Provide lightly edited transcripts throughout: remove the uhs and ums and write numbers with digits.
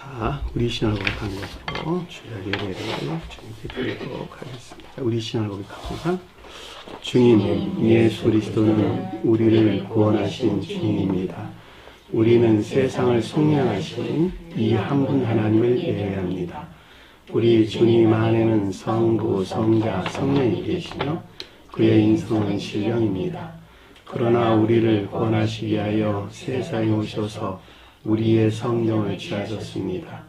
자, 우리 신앙을 고백하는 것으로 주일 예배를 주님께 드리도록 하겠습니다. 우리 신앙을 고백하는 항상 주님, 예수 그리스도는 우리를 구원하신 주님입니다. 우리는 세상을 속량하신 이 한 분 하나님을 예배합니다. 우리 주님 안에는 성부, 성자, 성령이 계시며 그의 인성은 신령입니다. 그러나 우리를 구원하시기 위하여 세상에 오셔서 우리의 성령을 취하셨습니다.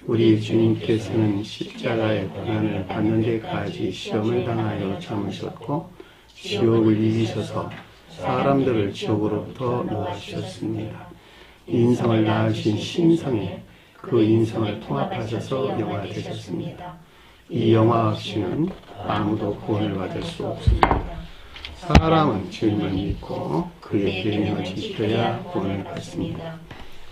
우리 주님께서는 십자가의 고난을 받는 데까지 시험을 당하여 참으셨고 지옥을 이기셔서 사람들을 지옥으로부터 놓아주셨습니다. 인성을 낳으신 신성에 그 인성을 통합하셔서 영화 되셨습니다. 이 영화 없이는 아무도 구원을 받을 수 없습니다. 사람은 주님을 믿고 그의 계명을 지켜야 구원을 받습니다.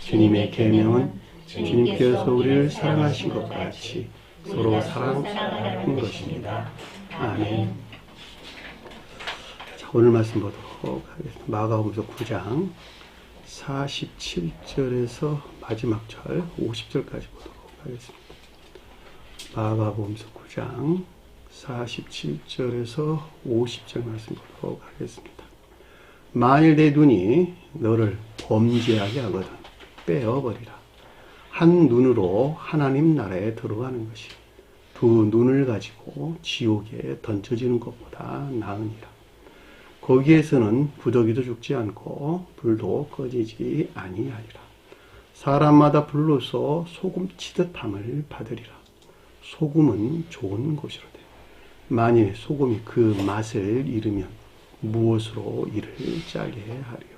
주님의 계명은 주님께서 우리를 사랑하신 것 같이 서로 사랑하는 것입니다. 아멘. 자, 오늘 말씀 보도록 하겠습니다. 마가복음 9장 47절에서 마지막 절 50절까지 보도록 하겠습니다. 마가복음 9장 47절에서 50절 말씀 보도록 하겠습니다. 만일 내 눈이 너를 범죄하게 하거든 빼어버리라. 한 눈으로 하나님 나라에 들어가는 것이 두 눈을 가지고 지옥에 던져지는 것보다 나으니라. 거기에서는 부더기도 죽지 않고 불도 꺼지지 아니하리라. 사람마다 불로서 소금 치듯함을 받으리라. 소금은 좋은 것이로되 만일 소금이 그 맛을 잃으면 무엇으로 이를 짜게 하리요.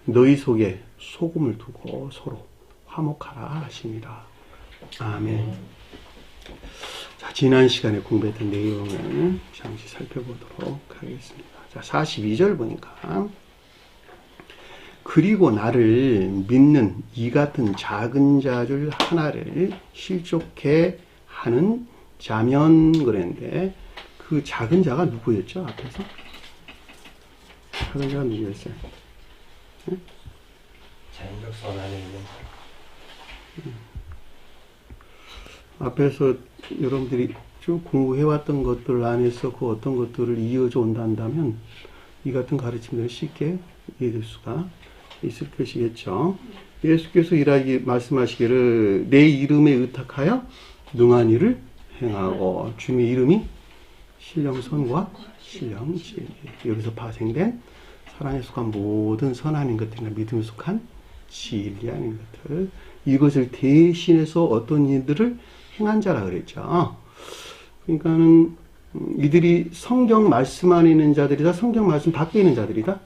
너희 속에 소금을 두고 서로 화목하라 하시니라. 아멘. 자, 지난 시간에 공부했던 내용을 잠시 살펴보도록 하겠습니다. 자, 42절 보니까 그리고 나를 믿는 이 같은 작은 자들 하나를 실족해 하는 자면 그랬는데 그 작은 자가 누구였죠? 앞에서? 작은 자가 누구였어요? 네? 자연적 선 안에 있는 앞에서 여러분들이 쭉 공부해왔던 것들 안에서 그 어떤 것들을 이어져 온다면 이 같은 가르침들을 쉽게 이해될 수가 있을 것이겠죠. 예수께서 말씀하시기를 내 이름에 의탁하여 능한 일을 행하고 주님의 이름이 신령선과 신령진리 여기서 파생된 사랑에 속한 모든 선한 것들이나 믿음에 속한 진리 아닌 것들 이것을 대신해서 어떤 일들을 행한 자라 그랬죠. 그러니까는 이들이 성경 말씀 안에 있는 자들이다 성경 말씀 밖에 있는 자들이다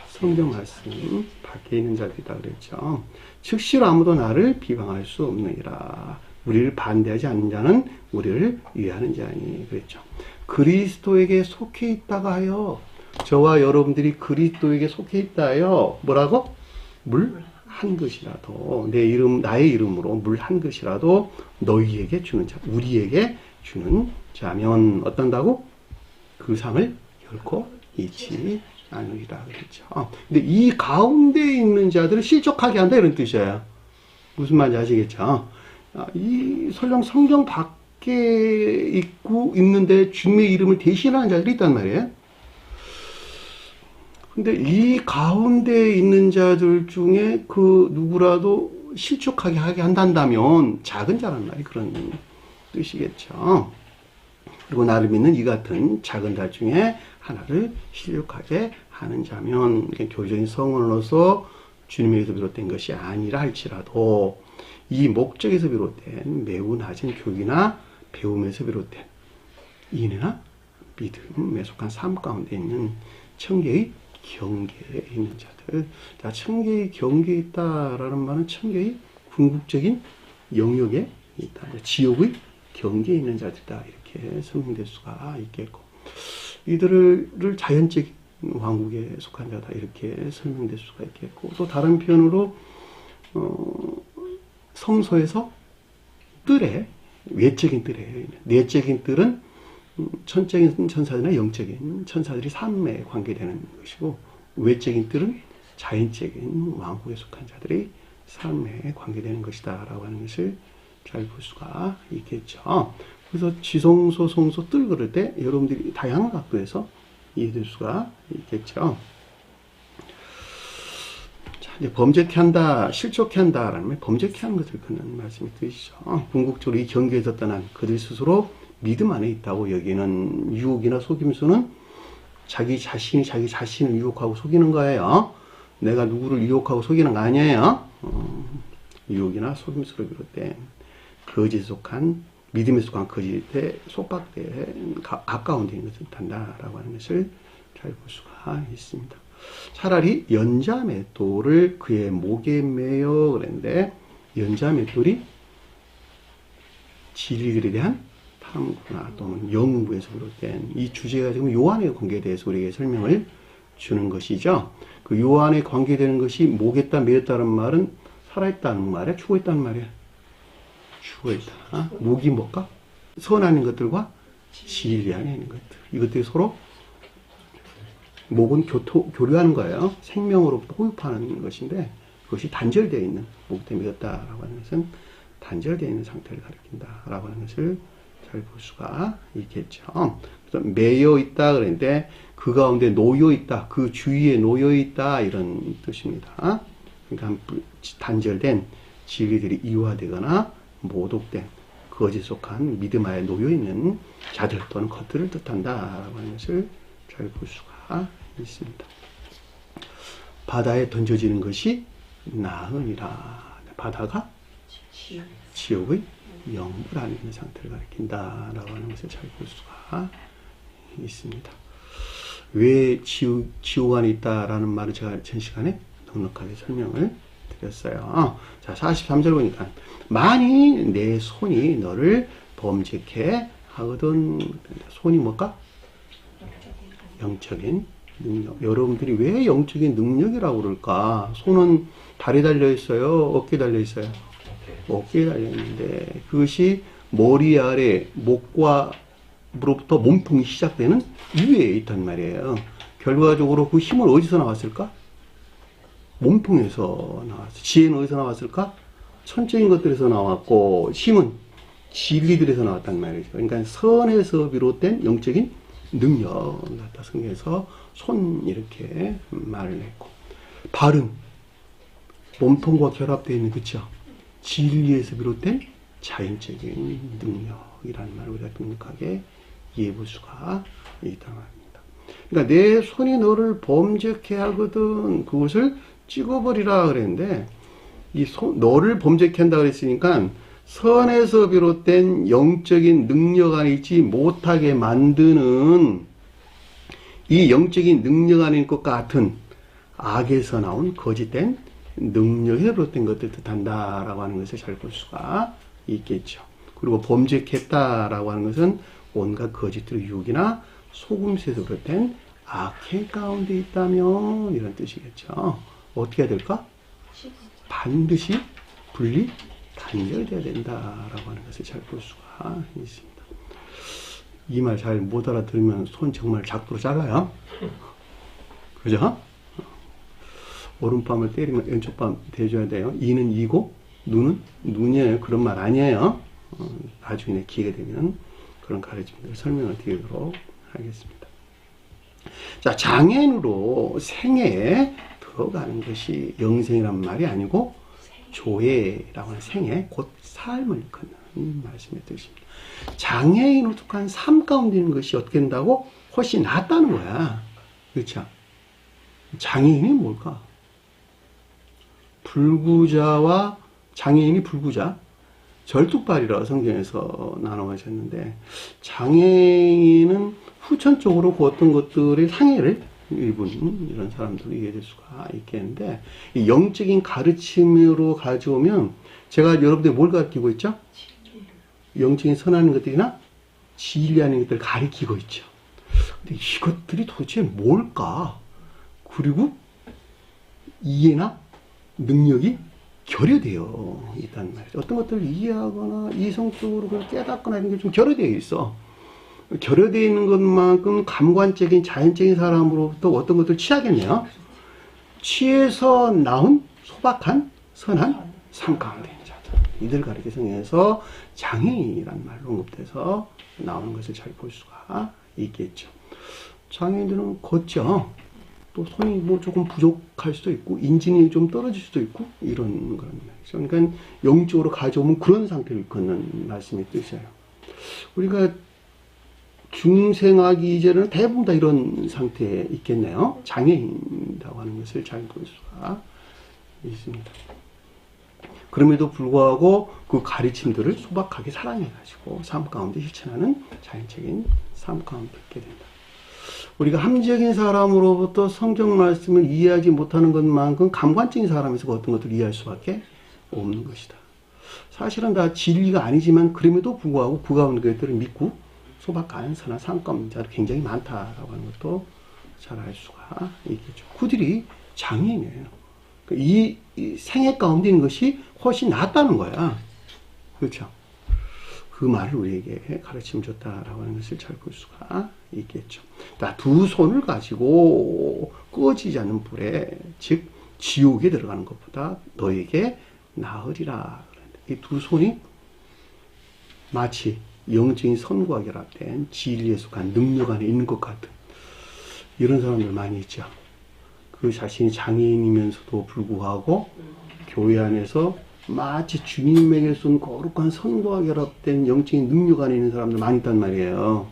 성경 말씀 밖에 있는 자들이다 그랬죠. 즉시로 아무도 나를 비방할 수 없느니라. 우리를 반대하지 않는 자는 우리를 위하는 자니 그랬죠. 그리스도에게 속해 있다가 하여 저와 여러분들이 그리스도에게 속해 있다 하여 뭐라고? 물 한 것이라도 나의 이름으로 물 한 것이라도 너희에게 주는 자 우리에게 주는 자면 어떤다고? 그 상을 결코 잊지 않으리라 그랬죠. 근데 이 가운데 있는 자들을 실족하게 한다 이런 뜻이에요. 무슨 말인지 아시겠죠? 이 설령 성경 밖에 있는데 주님의 이름을 대신하는 자들이 있단 말이에요. 근데 이 가운데 있는 자들 중에 그 누구라도 실족하게 하게 한다면 작은 자란 말이 그런 뜻이겠죠. 그리고 나를 믿는 이 같은 작은 자 중에 하나를 실족하게 하는 자면 교리적인 성언으로서 주님에게서 비롯된 것이 아니라 할지라도 이 목적에서 비롯된 매우 낮은 교육이나 배움에서 비롯된 인애나 믿음에 속한 삶 가운데 있는 청계의 경계에 있는 자들. 자, 청계의 경계에 있다라는 말은 청계의 궁극적인 영역에 있다. 지옥의 경계에 있는 자들이다. 이렇게 설명될 수가 있겠고, 이들을 자연적 왕국에 속한 자다. 이렇게 설명될 수가 있겠고, 또 다른 편으로 성서에서 외적인 뜰에, 내적인 뜰은 천적인 천사들이나 영적인 천사들이 삶에 관계되는 것이고 외적인 뜰은 자연적인 왕국에 속한 자들이 삶에 관계되는 것이다 라고 하는 것을 잘 볼 수가 있겠죠. 그래서 지성소, 성소, 뜰 그럴 때 여러분들이 다양한 각도에서 이해될 수가 있겠죠. 자, 이제 범죄케 한다, 실족케 한다라는 말, 범죄케 하는 것을 그는 말씀이 뜻이죠. 궁극적으로 이 경계에서 떠난 그들 스스로 믿음 안에 있다고 여기는 유혹이나 속임수는 자기 자신이 자기 자신을 유혹하고 속이는 거예요. 내가 누구를 유혹하고 속이는 거 아니에요. 유혹이나 속임수를 비롯된 거짓에 속한, 믿음에 속한 거짓에 속박된 아까운 데인 것을 뜻한다라고 하는 것을 잘 볼 수가 있습니다. 차라리 연자맷돌을 그의 목에 매여 그랬는데, 연자맷돌이 진리들에 대한 탐구나 또는 영구에서 비롯된 이 주제가 지금 요한의 관계에 대해서 우리에게 설명을 주는 것이죠. 그 요한의 관계되는 것이 목에다 매였다는 말은 살아있다는 말이야? 죽어있다는 말이야? 죽어있다. 목이 뭘까? 선한 것들과 진리 안에 있는 것들. 이것들이 서로 목은 교류하는 거예요. 생명으로부터 호흡하는 것인데 그것이 단절되어 있는, 목 때문에 매였다라고 하는 것은 단절되어 있는 상태를 가리킨다라고 하는 것을 잘 볼 수가 있겠죠. 그래서 매여 있다 그랬는데 그 가운데 놓여 있다, 그 주위에 놓여 있다 이런 뜻입니다. 그러니까 단절된 진리들이 이화되거나 모독된 거짓 속한 믿음 하에 놓여 있는 자들 또는 것들을 뜻한다라고 하는 것을 잘 볼 수가 있습니다. 바다에 던져지는 것이 나으니라. 바다가 지옥의 영물 안에 있는 상태를 가리킨다라고 하는 것을 잘 볼 수가 있습니다. 왜 지옥 안에 있다라는 말을 제가 전 시간에 넉넉하게 설명을 드렸어요. 자, 43절 보니까 만일 내 손이 너를 범죄케 하거든. 손이 뭘까? 영적인 능력. 여러분들이 왜 영적인 능력이라고 그럴까? 손은 다리에 달려 있어요? 어깨에 달려 있어요? 어깨에 달려 있는데 그것이 머리 아래 목과 로부터 몸통이 시작되는 위에 있단 말이에요. 결과적으로 그 힘은 어디서 나왔을까? 몸통에서 나왔어. 지혜는 어디서 나왔을까? 천적인 것들에서 나왔고 힘은 진리들에서 나왔단 말이죠. 그러니까 선에서 비롯된 영적인 능력 갖다 성경에서 손 이렇게 말을 했고, 발은 몸통과 결합되어 있는, 그쵸? 진리에서 비롯된 자연적인 능력이라는 말을 우리가 넉넉하게 이해해 볼 수가 있단 말입니다. 그러니까 내 손이 너를 범죄케 하거든 그것을 찍어버리라 그랬는데, 너를 범죄케 한다 그랬으니까 선에서 비롯된 영적인 능력 안에 있지 못하게 만드는 이 영적인 능력 안에 있는 것 같은 악에서 나온 거짓된 능력에 비롯된 것들 뜻한다라고 하는 것을 잘 볼 수가 있겠죠. 그리고 범죄케 했다라고 하는 것은 온갖 거짓들 유혹이나 속임수에서 비롯된 악행 가운데 있다면 이런 뜻이겠죠. 어떻게 해야 될까? 반드시 분리 단절돼야 된다라고 하는 것을 잘 볼 수가 있습니다. 이 말 잘 못 알아들으면 손 정말 작도로 잘라요. 그죠? 오른밤을 때리면 왼쪽 밤 대줘야 돼요. 이는 이고 눈은 눈이에요. 그런 말 아니에요. 나중에 기회가 되면 그런 가르침을 설명을 드리도록 하겠습니다. 자, 장애인으로 생애에 들어가는 것이 영생이란 말이 아니고 조회라고 하는 생애, 곧 삶을 걷는 말씀의 뜻입니다. 장애인으로 속한 삶 가운데 있는 것이 어떻게 된다고? 훨씬 낫다는 거야. 그렇죠? 장애인이 뭘까? 불구자와 장애인이 불구자, 절뚝발이라고 성경에서 나눠하셨는데, 장애인은 후천적으로 그 어떤 것들의 상해를 입은 이런 사람들이 이해될 수가 있겠는데, 이 영적인 가르침으로 가져오면 제가 여러분들 뭘 가르치고 있죠? 영적인 선하는 것들이나 진리하는 것들을 가르치고 있죠. 근데 이것들이 도대체 뭘까? 그리고 이해나 능력이 결여되어 있다는 말이죠. 어떤 것들을 이해하거나 이성적으로 그걸 깨닫거나 이런 게 좀 결여되어 있어. 결여되어 있는 것만큼 감관적인 자연적인 사람으로부터 어떤 것들을 취하겠네요. 취해서 나온 소박한 선한 삶 가운데 있는 자들. 이들 가리켜 성경에서 장애인이란 말로 언급돼서 나오는 것을 잘 볼 수가 있겠죠. 장애인들은 걷죠. 또 손이 뭐 조금 부족할 수도 있고 인진이 좀 떨어질 수도 있고 이런 그런 말이죠. 그러니까 영적으로 가져오면 그런 상태를 걷는 말씀의 뜻이에요. 우리가 중생하기 이전에는 대부분 다 이런 상태에 있겠네요. 장애인이라고 하는 것을 잘 볼 수가 있습니다. 그럼에도 불구하고 그 가르침들을 소박하게 사랑해가지고 삶 가운데 실천하는 자연적인 삶 가운데 있게 된다. 우리가 함정인 사람으로부터 성경 말씀을 이해하지 못하는 것만큼 감관적인 사람에서 어떤 것들을 이해할 수밖에 없는 것이다. 사실은 다 진리가 아니지만 그럼에도 불구하고 그 가운데 것들을 믿고 소박한 선한 삶 가운데 굉장히 많다라고 하는 것도 잘 알 수가 있겠죠. 그들이 장애인이에요. 이 생애 가운데 있는 것이 훨씬 낫다는 거야. 그렇죠. 그 말을 우리에게 가르침 줬다라고 하는 것을 잘 볼 수가 있겠죠. 두 손을 가지고 꺼지지 않는 불에, 즉 지옥에 들어가는 것보다 너에게 나으리라. 이 두 손이 마치 영적인 선과 결합된 진리에 속한 능력 안에 있는 것 같은 이런 사람들 많이 있죠. 그 자신이 장애인이면서도 불구하고 교회 안에서 마치 주님에게 쏜 거룩한 선과 결합된 영적인 능력 안에 있는 사람들 많이 있단 말이에요.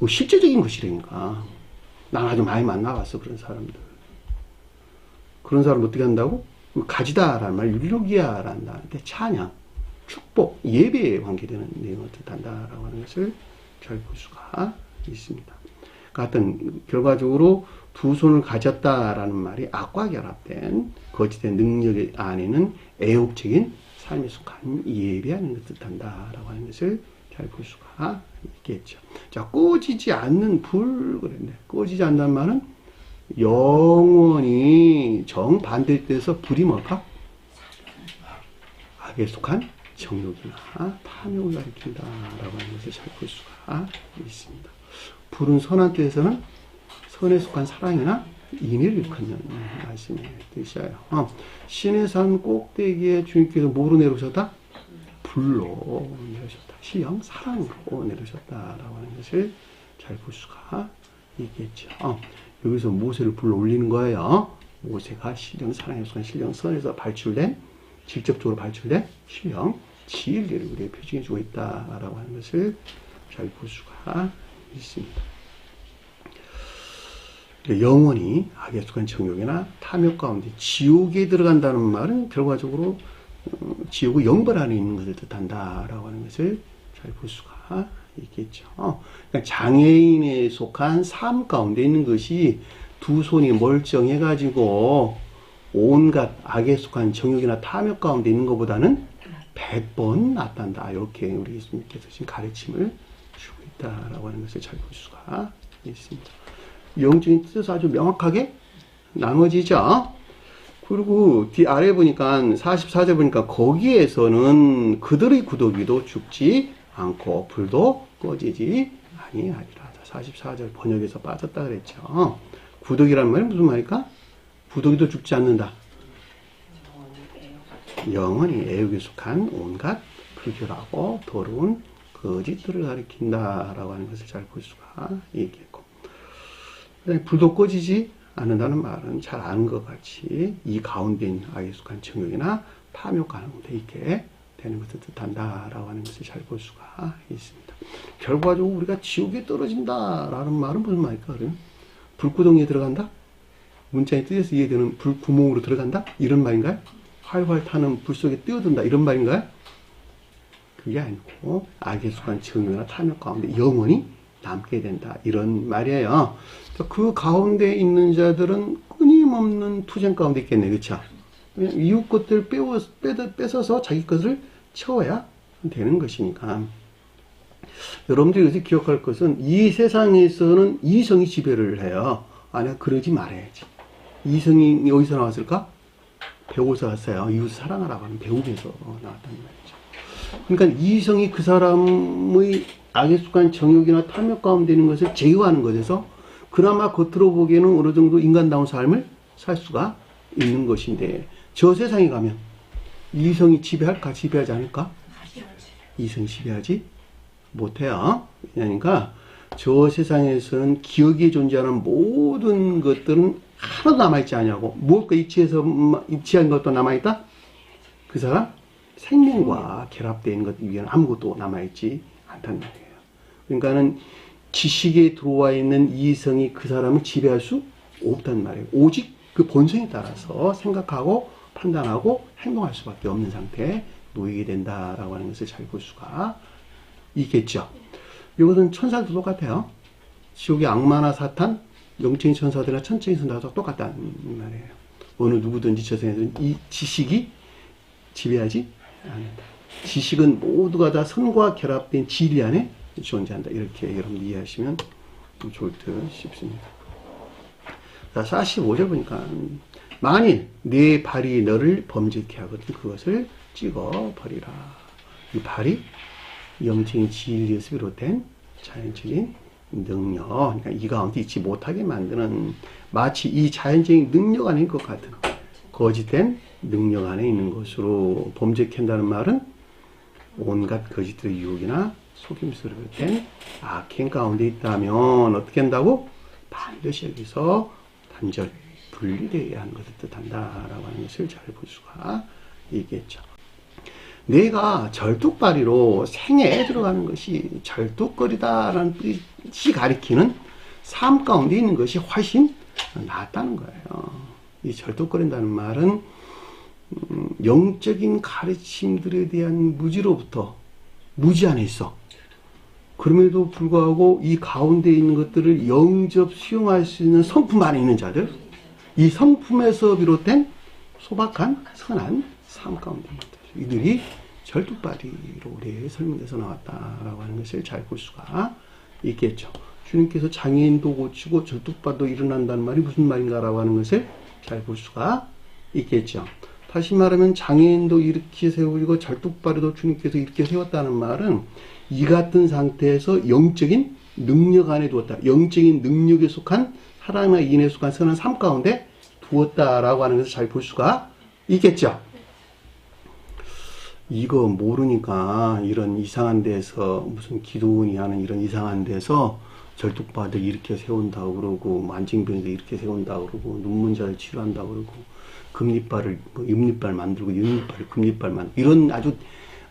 실제적인 것이라니까. 난 아주 많이 만나봤어, 그런 사람들. 그런 사람 어떻게 한다고? 가지다라는 말, 율로기아라는 단어인데 찬양, 축복, 예배에 관계되는 내용을 뜻한다라고 하는 것을 잘 볼 수가 있습니다. 같은 결과적으로 두 손을 가졌다라는 말이 악과 결합된 거짓된 능력 안에는 애욕적인 삶에 속한 예배하는 것을 뜻한다라고 하는 것을 잘 볼 수가 있겠죠. 자, 꺼지지 않는 불 그랬네. 꺼지지 않는 말은 영원히 정반대의 뜻에서 불이 뭘까? 악에 속한 정욕이나 탐욕을 가리킨다라고 하는 것을 잘 볼 수가 있습니다. 불은 선한 뜻에서는 선에 속한 사랑이나 인애를 일컫는 말씀의 뜻이에요. 신의 산 꼭대기에 주님께서 뭐로 내려오셨다? 불로 내려오셨다. 시영 사랑으로 내려오셨다라고 하는 것을 잘 볼 수가 있겠죠. 여기서 모세를 불러 올리는 거예요. 모세가 신령 사랑에 속한 신령 선에서 발출된, 직접적으로 발출된 신령 진리를 우리에게 표징해 주고 있다라고 하는 것을 잘 볼 수가 있습니다. 영원히 악에 속한 정욕이나 탐욕 가운데 지옥에 들어간다는 말은 결과적으로 지옥의 영벌 안에 있는 것을 뜻한다라고 하는 것을 잘 볼 수가 있겠죠. 그러니까 장애인에 속한 삶 가운데 있는 것이 두 손이 멀쩡해가지고 온갖 악에 속한 정욕이나 탐욕 가운데 있는 것보다는 100번 낫단다. 이렇게 우리 예수님께서 지금 가르침을 주고 있다라고 하는 것을 잘 볼 수가 있습니다. 영적인 뜻에서 아주 명확하게 나눠지죠. 그리고 뒤 아래 보니까 44절 보니까 거기에서는 그들의 구더기도 죽지 않고 불도 꺼지지 아니하리라. 44절 번역에서 빠졌다 그랬죠. 구더기란 말이 무슨 말일까? 구더기도 죽지 않는다. 영원히 애욕에 속한 온갖 불결하고 더러운 거짓들을 가리킨다라고 하는 것을 잘 볼 수가 있겠고, 불도 꺼지지 않는다는 말은 잘 아는 것 같이 이 가운데 있는 악에 속한 정욕이나 탐욕 가운데 있게 되는 것을 뜻한다라고 하는 것을 잘 볼 수가 있습니다. 결과적으로 우리가 지옥에 떨어진다라는 말은 무슨 말일까? 그러면 불구덩이에 들어간다? 문자의 뜻에서 이해되는 불구멍으로 들어간다? 이런 말인가요? 활활 타는 불 속에 뛰어든다? 이런 말인가요? 그게 아니고 악에 속한 정욕이나 탐욕 가운데 영원히 남게 된다. 이런 말이에요. 그 가운데 있는 자들은 끊임없는 투쟁 가운데 있겠네. 그렇죠? 이웃 것들 뺏어서 자기 것을 채워야 되는 것이니까. 여러분들이 여기서 기억할 것은 이 세상에서는 이성이 지배를 해요. 내가 그러지 말아야지. 이성이 어디서 나왔을까? 배우에서 왔어요. 이웃 사랑하라고 하는 배움에서 나왔단 말이죠. 그러니까 이성이 그 사람의 악에 속한 정욕이나 탐욕 가운데 있는 것을 제어하는 것에서 그나마 겉으로 보기에는 어느 정도 인간다운 삶을 살 수가 있는 것인데, 저 세상에 가면 이성이 지배할까, 지배하지 않을까? 이성이 지배하지 못해요. 왜냐니까 저 세상에서는 기억에 존재하는 모든 것들은 하나도 남아있지 않냐고. 무엇과 입치한 것도 남아있다? 그 사람 생명과 결합되어 있는 것 위에는 아무것도 남아있지 않단 말이에요. 그러니까는 지식에 들어와 있는 이성이 그 사람을 지배할 수 없단 말이에요. 오직 그 본성에 따라서 생각하고 판단하고 행동할 수밖에 없는 상태에 놓이게 된다라고 하는 것을 잘 볼 수가 있겠죠. 이것은 천사도 똑같아요. 지옥의 악마나 사탄, 영적인 천사들이나 천적인 천사도 똑같다는 말이에요. 어느 누구든지 저 세상에서는 이 지식이 지배하지 않는다. 지식은 모두가 다 선과 결합된 진리 안에 존재한다. 이렇게 여러분 이해하시면 좋을 듯 싶습니다. 자, 45절 보니까 만일 네 발이 너를 범죄케 하거든 그것을 찍어버리라. 이 발이 영적인 진리에서 비롯된 자연적인 능력, 그러니까 이 가운데 있지 못하게 만드는 마치 이 자연적인 능력 안에 있는 것 같은 거짓된 능력 안에 있는 것으로 범죄케 한다는 말은 온갖 거짓들의 유혹이나 속임수를 비롯된 악행 가운데 있다면 어떻게 한다고? 반드시 여기서 단절, 분리되어야 하는 것을 뜻한다라고 하는 것을 잘 볼 수가 있겠죠. 내가 절뚝발이로 생애에 들어가는 것이 절뚝거리다라는 뜻이 가리키는 삶 가운데 있는 것이 훨씬 낫다는 거예요. 이 절뚝거린다는 말은 영적인 가르침들에 대한 무지로부터 무지 안에 있어. 그럼에도 불구하고 이 가운데 있는 것들을 영접 수용할 수 있는 성품 안에 있는 자들, 이 성품에서 비롯된 소박한 선한 삶 가운데 있는 자들, 이들이 절뚝발이로 우리의 설명에서 나왔다라고 하는 것을 잘 볼 수가 있겠죠. 주님께서 장애인도 고치고 절뚝발도 일어난다는 말이 무슨 말인가라고 하는 것을 잘 볼 수가 있겠죠. 다시 말하면 장애인도 이렇게 세우고 절뚝발도 주님께서 이렇게 세웠다는 말은 이 같은 상태에서 영적인 능력 안에 두었다. 영적인 능력에 속한 사랑이나 인에 속한 선한 삶 가운데 두었다라고 하는 것을 잘 볼 수가 있겠죠. 이거 모르니까 이런 이상한 데서 무슨 기도원이 하는 이런 이상한 데서 절뚝발을 이렇게 세운다고 그러고 만증병도 이렇게 세운다고 그러고 눈문자를 치료한다고 그러고 금리발을 윗니발 만들고 옆니발을 금리발 만들고 이런 아주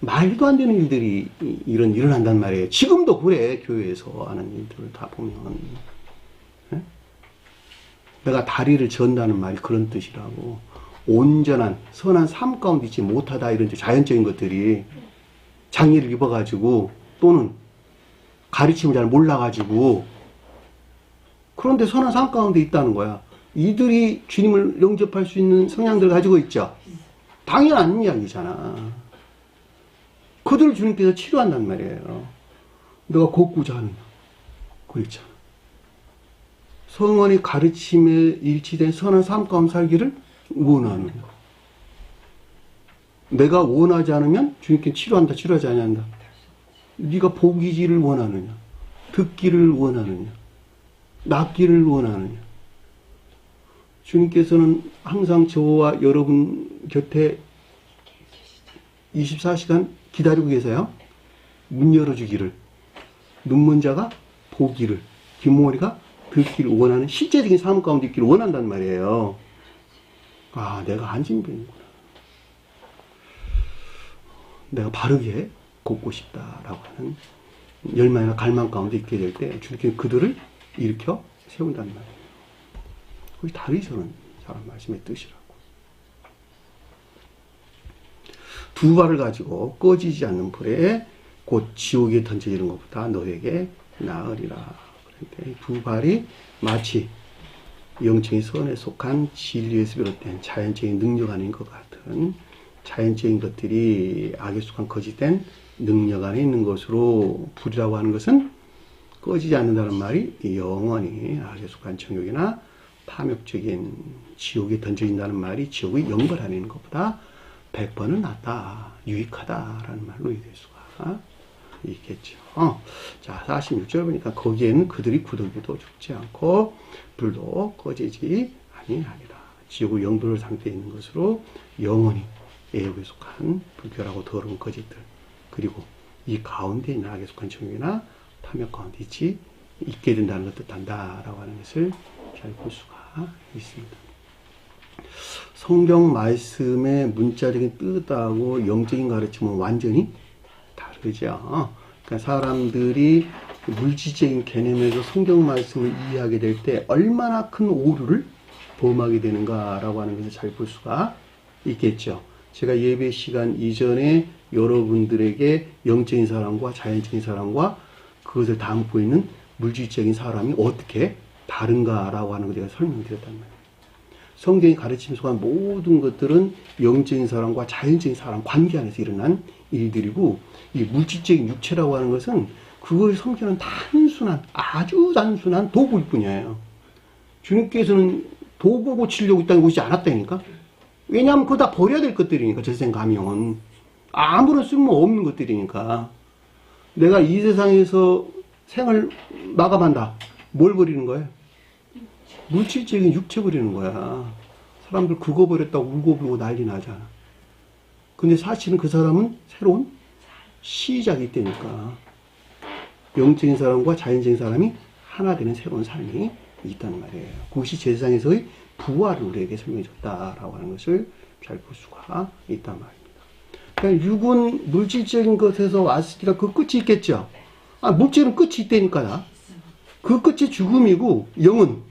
말도 안 되는 일들이 일어난단 말이에요. 지금도 그래. 교회에서 하는 일들을 다 보면. 네? 내가 다리를 전다는 말이 그런 뜻이라고. 온전한 선한 삶 가운데 있지 못하다 이런 자연적인 것들이 장애를 입어가지고 또는 가르침을 잘 몰라가지고 그런데 선한 삶 가운데 있다는 거야. 이들이 주님을 영접할 수 있는 성향들을 가지고 있죠. 당연한 이야기잖아. 그들을 주님께서 치료한단 말이에요. 너가 걷고자 하느냐? 그랬잖아. 성원의 가르침에 일치된 선한 삶 가운데 살기를 원하느냐? 내가 원하지 않으면 주님께 치료한다, 치료하지 아니한다. 네가 보기지를 원하느냐? 듣기를 원하느냐? 낫기를 원하느냐? 주님께서는 항상 저와 여러분 곁에 24시간 기다리고 계세요. 문 열어주기를, 눈먼 자가 보기를, 귓머리가 듣기를 원하는 실제적인 삶 가운데 있기를 원한단 말이에요. 아, 내가 한진병이구나. 내가 바르게 걷고 싶다라고 하는 열망이나 갈망 가운데 있게 될 때 주님께서 그들을 일으켜 세운단 말이에요. 그것이 다르셔는 사람 말씀의 뜻이라고. 두 발을 가지고 꺼지지 않는 불에 곧 지옥에 던져지는 것보다 너에게 나으리라. 그런데 두 발이 마치 영적인 선에 속한 진리에서 비롯된 자연적인 능력 안인 것 같은 자연적인 것들이 악에 속한 거짓된 능력 안에 있는 것으로 불이라고 하는 것은 꺼지지 않는다는 말이 영원히 악에 속한 정욕이나 탐욕적인 지옥에 던져진다는 말이 지옥의 영벌 안에 있는 것보다 100번은 낫다, 유익하다라는 말로 이해될 수가 있겠죠. 자, 46절 보니까 거기에는 그들이 구더기도 죽지 않고 불도 꺼지지 아니하리라. 지고 영불 상태에 있는 것으로 영원히 애욕에 속한 불결하고 더러운 거짓들, 그리고 이 가운데 있는 악에 속한 정욕이나 탐욕 가운데 있게 된다는 것을 뜻한다라고 하는 것을 잘 볼 수가 있습니다. 성경 말씀의 문자적인 뜻하고 영적인 가르침은 완전히 다르죠. 그러니까 사람들이 물질적인 개념에서 성경 말씀을 이해하게 될 때 얼마나 큰 오류를 범하게 되는가라고 하는 것을 잘 볼 수가 있겠죠. 제가 예배 시간 이전에 여러분들에게 영적인 사람과 자연적인 사람과 그것을 담고 있는 물질적인 사람이 어떻게 다른가라고 하는 것을 제가 설명드렸단 말이에요. 성경이 가르침 속한 모든 것들은 영적인 사람과 자연적인 사람 관계 안에서 일어난 일들이고, 이 물질적인 육체라고 하는 것은 그걸 섬기는 아주 단순한 도구일 뿐이에요. 주님께서는 도구 고치려고 이 땅에 오시지 않았다니까. 왜냐하면 그거 다 버려야 될 것들이니까. 저생 가면 아무런 쓸모없는 것들이니까. 내가 이 세상에서 생을 마감한다. 뭘 버리는 거예요? 물질적인 육체 버리는 거야. 사람들 그거 버렸다고 울고 불고 난리 나잖아. 근데 사실은 그 사람은 새로운 시작이 되니까 영적인 사람과 자연적인 사람이 하나 되는 새로운 삶이 있다는 말이에요. 그것이 제사장에서의 부활을 우리에게 설명해 줬다라고 하는 것을 잘 볼 수가 있단 말입니다. 그러니까 육은 물질적인 것에서 왔으니까 그 끝이 있겠죠. 물질은 끝이 있다니까요. 그 끝이 죽음이고, 영은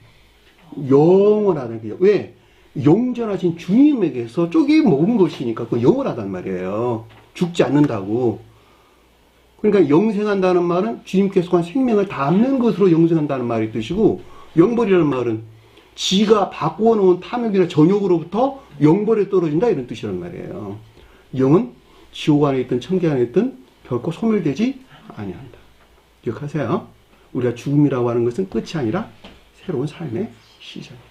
영원하다는 거죠. 왜? 영전하신 주님에게서 쪼개 먹은 것이니까 그 영원하단 말이에요. 죽지 않는다고. 그러니까 영생한다는 말은 주님께서 속한 생명을 담는 것으로 영생한다는 말이 뜻이고, 영벌이라는 말은 지가 바꾸어 놓은 탐욕이나 정욕으로부터 영벌에 떨어진다 이런 뜻이란 말이에요. 영은 지옥 안에 있든 천계 안에 있든 결코 소멸되지 아니한다. 기억하세요. 우리가 죽음이라고 하는 것은 끝이 아니라 새로운 삶의 시작이다.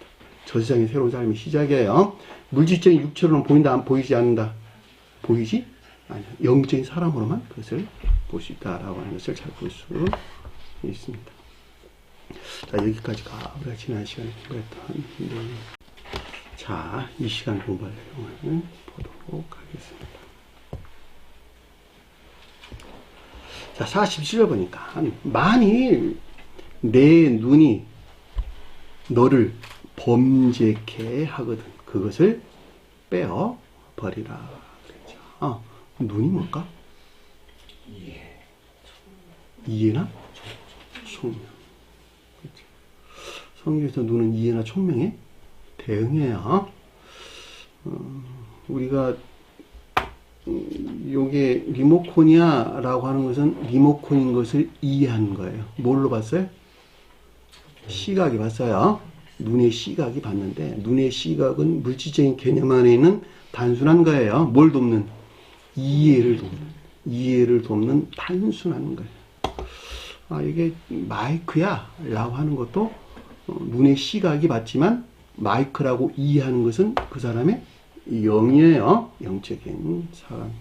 저 세상의 새로운 삶의 시작이에요. 물질적인 육체로는 보인다, 안 보이지 않는다. 보이지 아니야. 영적인 사람으로만 그것을 볼 수 있다라고 하는 것을 잘 볼 수 있습니다. 자, 여기까지가 우리가 지난 시간에 공부했던 내용. 자, 이 시간 공부할 내용을 보도록 하겠습니다. 자, 47절 보니까 만일 내 눈이 너를 범죄케 하거든 그것을 빼어 버리라 그랬죠. 눈이 뭘까? 이해나 총명. 그렇죠. 성경에서 눈은 이해나 총명에 대응해요. 우리가 요게 리모컨이야 라고 하는 것은 리모컨인 것을 이해하는 거예요. 뭘로 봤어요? 시각이 봤어요. 눈의 시각이 봤는데, 눈의 시각은 물질적인 개념 안에 있는 단순한 거예요. 뭘 돕는? 이해를 돕는 단순한 거예요. 이게 마이크야 라고 하는 것도 눈의 시각이 봤지만 마이크라고 이해하는 것은 그 사람의 영이에요. 영적인 사람입니다.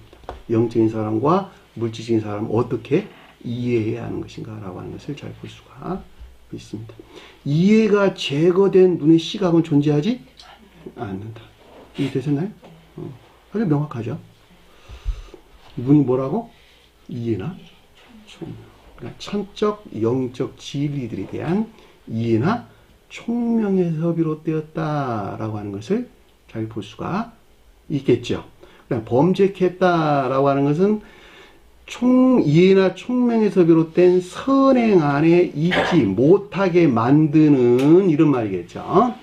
영적인 사람과 물질적인 사람을 어떻게 이해해야 하는 것인가 라고 하는 것을 잘 볼 수가 있습니다. 이해가 제거된 눈의 시각은 존재하지 않는다. 이해되셨나요? 아주 명확하죠. 눈이 뭐라고? 이해나 총명. 그러니까 천적, 영적 진리들에 대한 이해나 총명에서 비롯되었다라고 하는 것을 잘 볼 수가 있겠죠. 그러니까 범죄했다라고 하는 것은 이해나 총명에서 비롯된 선행 안에 있지 못하게 만드는 이런 말이겠죠.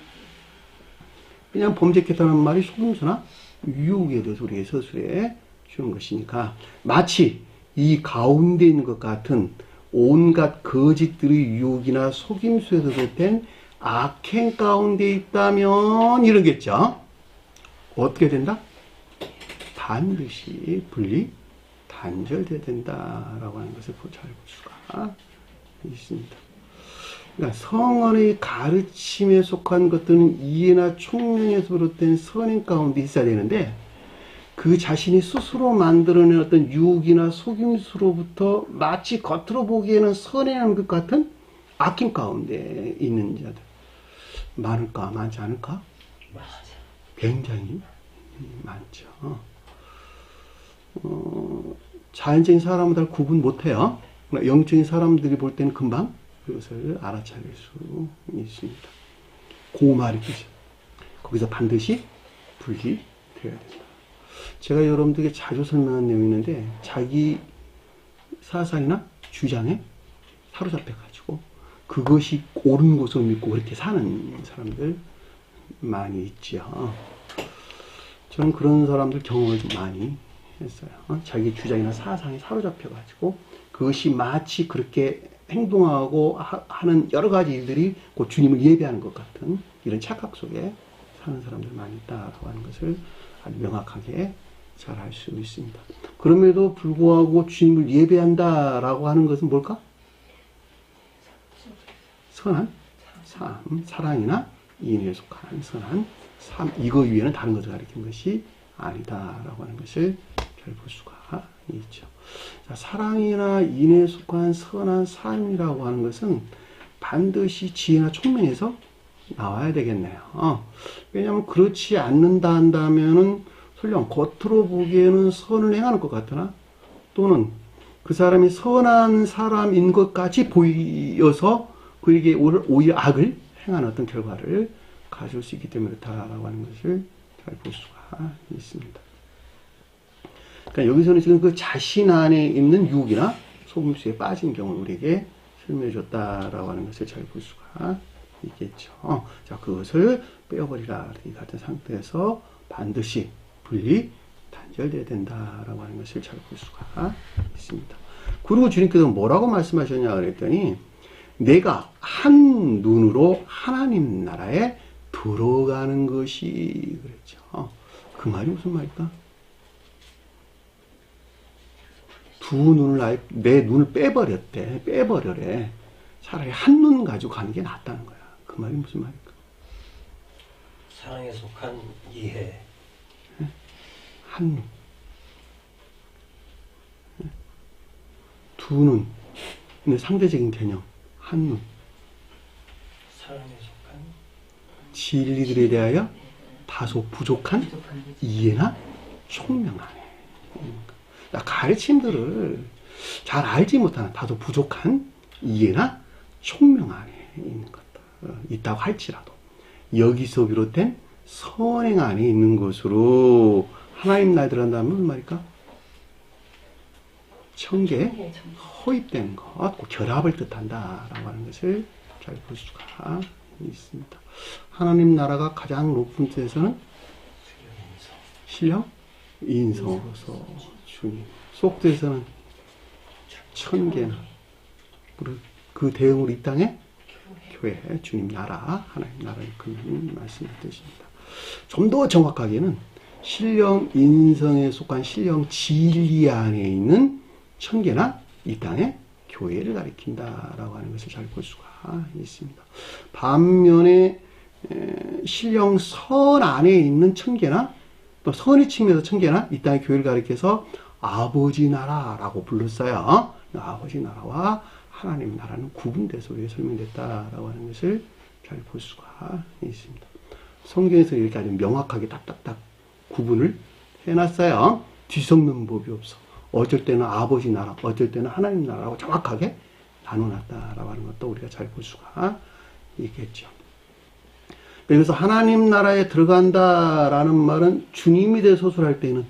그냥 범죄했다는 말이 속임수나 유혹에 대해서 우리에게 서술해 주는 것이니까, 마치 이 가운데 있는 것 같은 온갖 거짓들의 유혹이나 속임수에서 비롯된 악행 가운데 있다면 이러겠죠. 어떻게 된다? 반드시 단절돼야 된다라고 하는 것을 잘 볼 수가 있습니다. 그러니까 성언의 가르침에 속한 것들은 이해나 총명에서 비롯된 선행 가운데 있어야 되는데, 그 자신이 스스로 만들어낸 어떤 유혹이나 속임수로부터 마치 겉으로 보기에는 선행하는 것 같은 악행 가운데 있는 자들 많을까 많지 않을까? 굉장히 많죠. 자연적인 사람들 구분 못해요. 영적인 사람들이 볼 때는 금방 그것을 알아차릴 수 있습니다. 그 말이 뜻이죠. 거기서 반드시 분리되어야 된다. 제가 여러분들에게 자주 설명한 내용이 있는데 자기 사상이나 주장에 사로잡혀가지고 그것이 옳은 것으로 믿고 그렇게 사는 사람들 많이 있죠. 저는 그런 사람들 경험을 좀 많이 했어요. 자기 주장이나 사상에 사로잡혀가지고 그것이 마치 그렇게 행동하고 하는 여러 가지 일들이 곧 주님을 예배하는 것 같은 이런 착각 속에 사는 사람들 많이 있다고 하는 것을 아주 명확하게 잘 알 수 있습니다. 그럼에도 불구하고 주님을 예배한다라고 하는 것은 뭘까? 선한 삶, 사랑이나 인에 속한 선한 삶, 이거 위에는 다른 것을 가리키는 것이 아니다라고 하는 것을 잘 볼 수가 있죠. 자, 사랑이나 인에 속한 선한 삶이라고 하는 것은 반드시 지혜나 총명에서 나와야 되겠네요. 왜냐하면 그렇지 않는다 한다면은 설령 겉으로 보기에는 선을 행하는 것 같으나 또는 그 사람이 선한 사람인 것까지 보여서 그에게 오히려 악을 행하는 어떤 결과를 가져올 수 있기 때문에 그렇다라고 하는 것을 잘 볼 수가 있습니다. 그러니까 여기서는 지금 그 자신 안에 있는 유혹이나 속임수에 빠진 경우를 우리에게 설명해 줬다라고 하는 것을 잘 볼 수가 있겠죠. 자, 그것을 빼어버리라. 이 같은 상태에서 반드시 분리, 단절돼야 된다라고 하는 것을 잘 볼 수가 있습니다. 그리고 주님께서 뭐라고 말씀하셨냐 그랬더니 내가 한 눈으로 하나님 나라에 들어가는 것이 그랬죠. 그 말이 무슨 말일까? 두 눈을 내 눈을 빼버렸대. 빼버려래. 차라리 한 눈 가지고 가는 게 낫다는 거야. 그 말이 무슨 말일까? 사랑에 속한 이해. 한 눈. 두 눈. 근데 상대적인 개념. 한 눈. 사랑에 속한 진리들에 대하여 다소 부족한 이해나 총명하네. 가르침들을 잘 알지 못하는 다소 부족한 이해나 총명 안에 있는 것들 있다고 할지라도 여기서 비롯된 선행 안에 있는 것으로 하나님 나라에 들어간다면 무슨 말일까? 청계, 허입된 것, 그 결합을 뜻한다라고 하는 것을 잘 볼 수가 있습니다. 하나님 나라가 가장 높은 뜻에서는 신령, 인성으로서 주님, 속뜻에서는 천계나 그 대응으로 이 땅에 교회, 주님 나라, 하나님 나라를 이끄는 말씀의 뜻입니다. 좀 더 정확하게는 신령 인성에 속한 신령 진리 안에 있는 천계나 이 땅의 교회를 가리킨다라고 하는 것을 잘 볼 수가 있습니다. 반면에 신령 선 안에 있는 천계나 또 선의 측면에서 천계나 이 땅의 교회를 가리켜서 아버지 나라라고 불렀어요. 아버지 나라와 하나님 나라는 구분돼서 우리가 설명됐다라고 하는 것을 잘 볼 수가 있습니다. 성경에서 이렇게 아주 명확하게 딱딱딱 구분을 해놨어요. 뒤섞는 법이 없어. 어쩔 때는 아버지 나라, 어쩔 때는 하나님 나라라고 정확하게 나눠놨다라고 하는 것도 우리가 잘 볼 수가 있겠죠. 그래서 하나님 나라에 들어간다라는 말은 주님이 대해 소설할 때는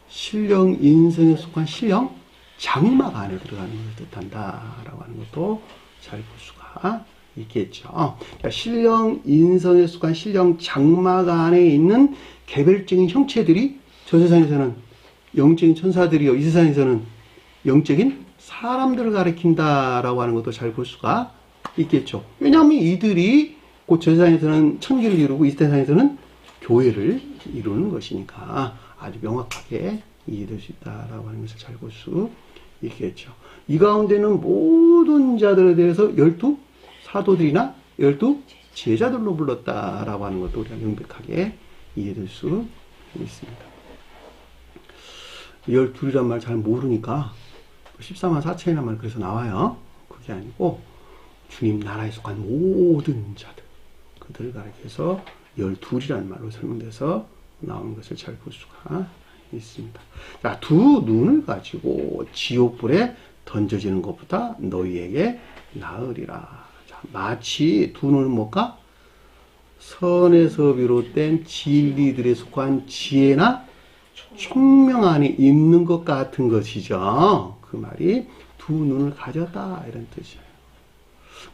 신령 인성에 속한 신령 장막 안에 들어가는 것을 뜻한다라고 하는 것도 잘 볼 수가 있겠죠. 그러니까 신령 인성에 속한 신령 장막 안에 있는 개별적인 형체들이 저 세상에서는 영적인 천사들이요, 이 세상에서는 영적인 사람들을 가리킨다라고 하는 것도 잘 볼 수가 있겠죠. 왜냐하면 이들이 곧 저 세상에서는 천기를 이루고 이 세상에서는 교회를 이루는 것이니까 아주 명확하게 이해될 수 있다라고 하는 것을 잘 볼 수 있겠죠. 이 가운데는 모든 자들에 대해서 12 사도들이나 12 제자들로 불렀다라고 하는 것도 우리가 명백하게 이해될 수 있습니다. 12이란 말 잘 모르니까 14만 4천이란 말 그래서 나와요. 그게 아니고 주님 나라에 속한 모든 자들, 그들을 가리켜서 열둘이라는 말로 설명돼서 나오는 것을 잘 볼 수가 있습니다. 자, 두 눈을 가지고 지옥불에 던져지는 것보다 너희에게 나으리라. 자, 마치 두 눈은 뭘까? 선에서 비롯된 진리들에 속한 지혜나 총명 안에 있는 것 같은 것이죠. 그 말이 두 눈을 가졌다 이런 뜻이에요.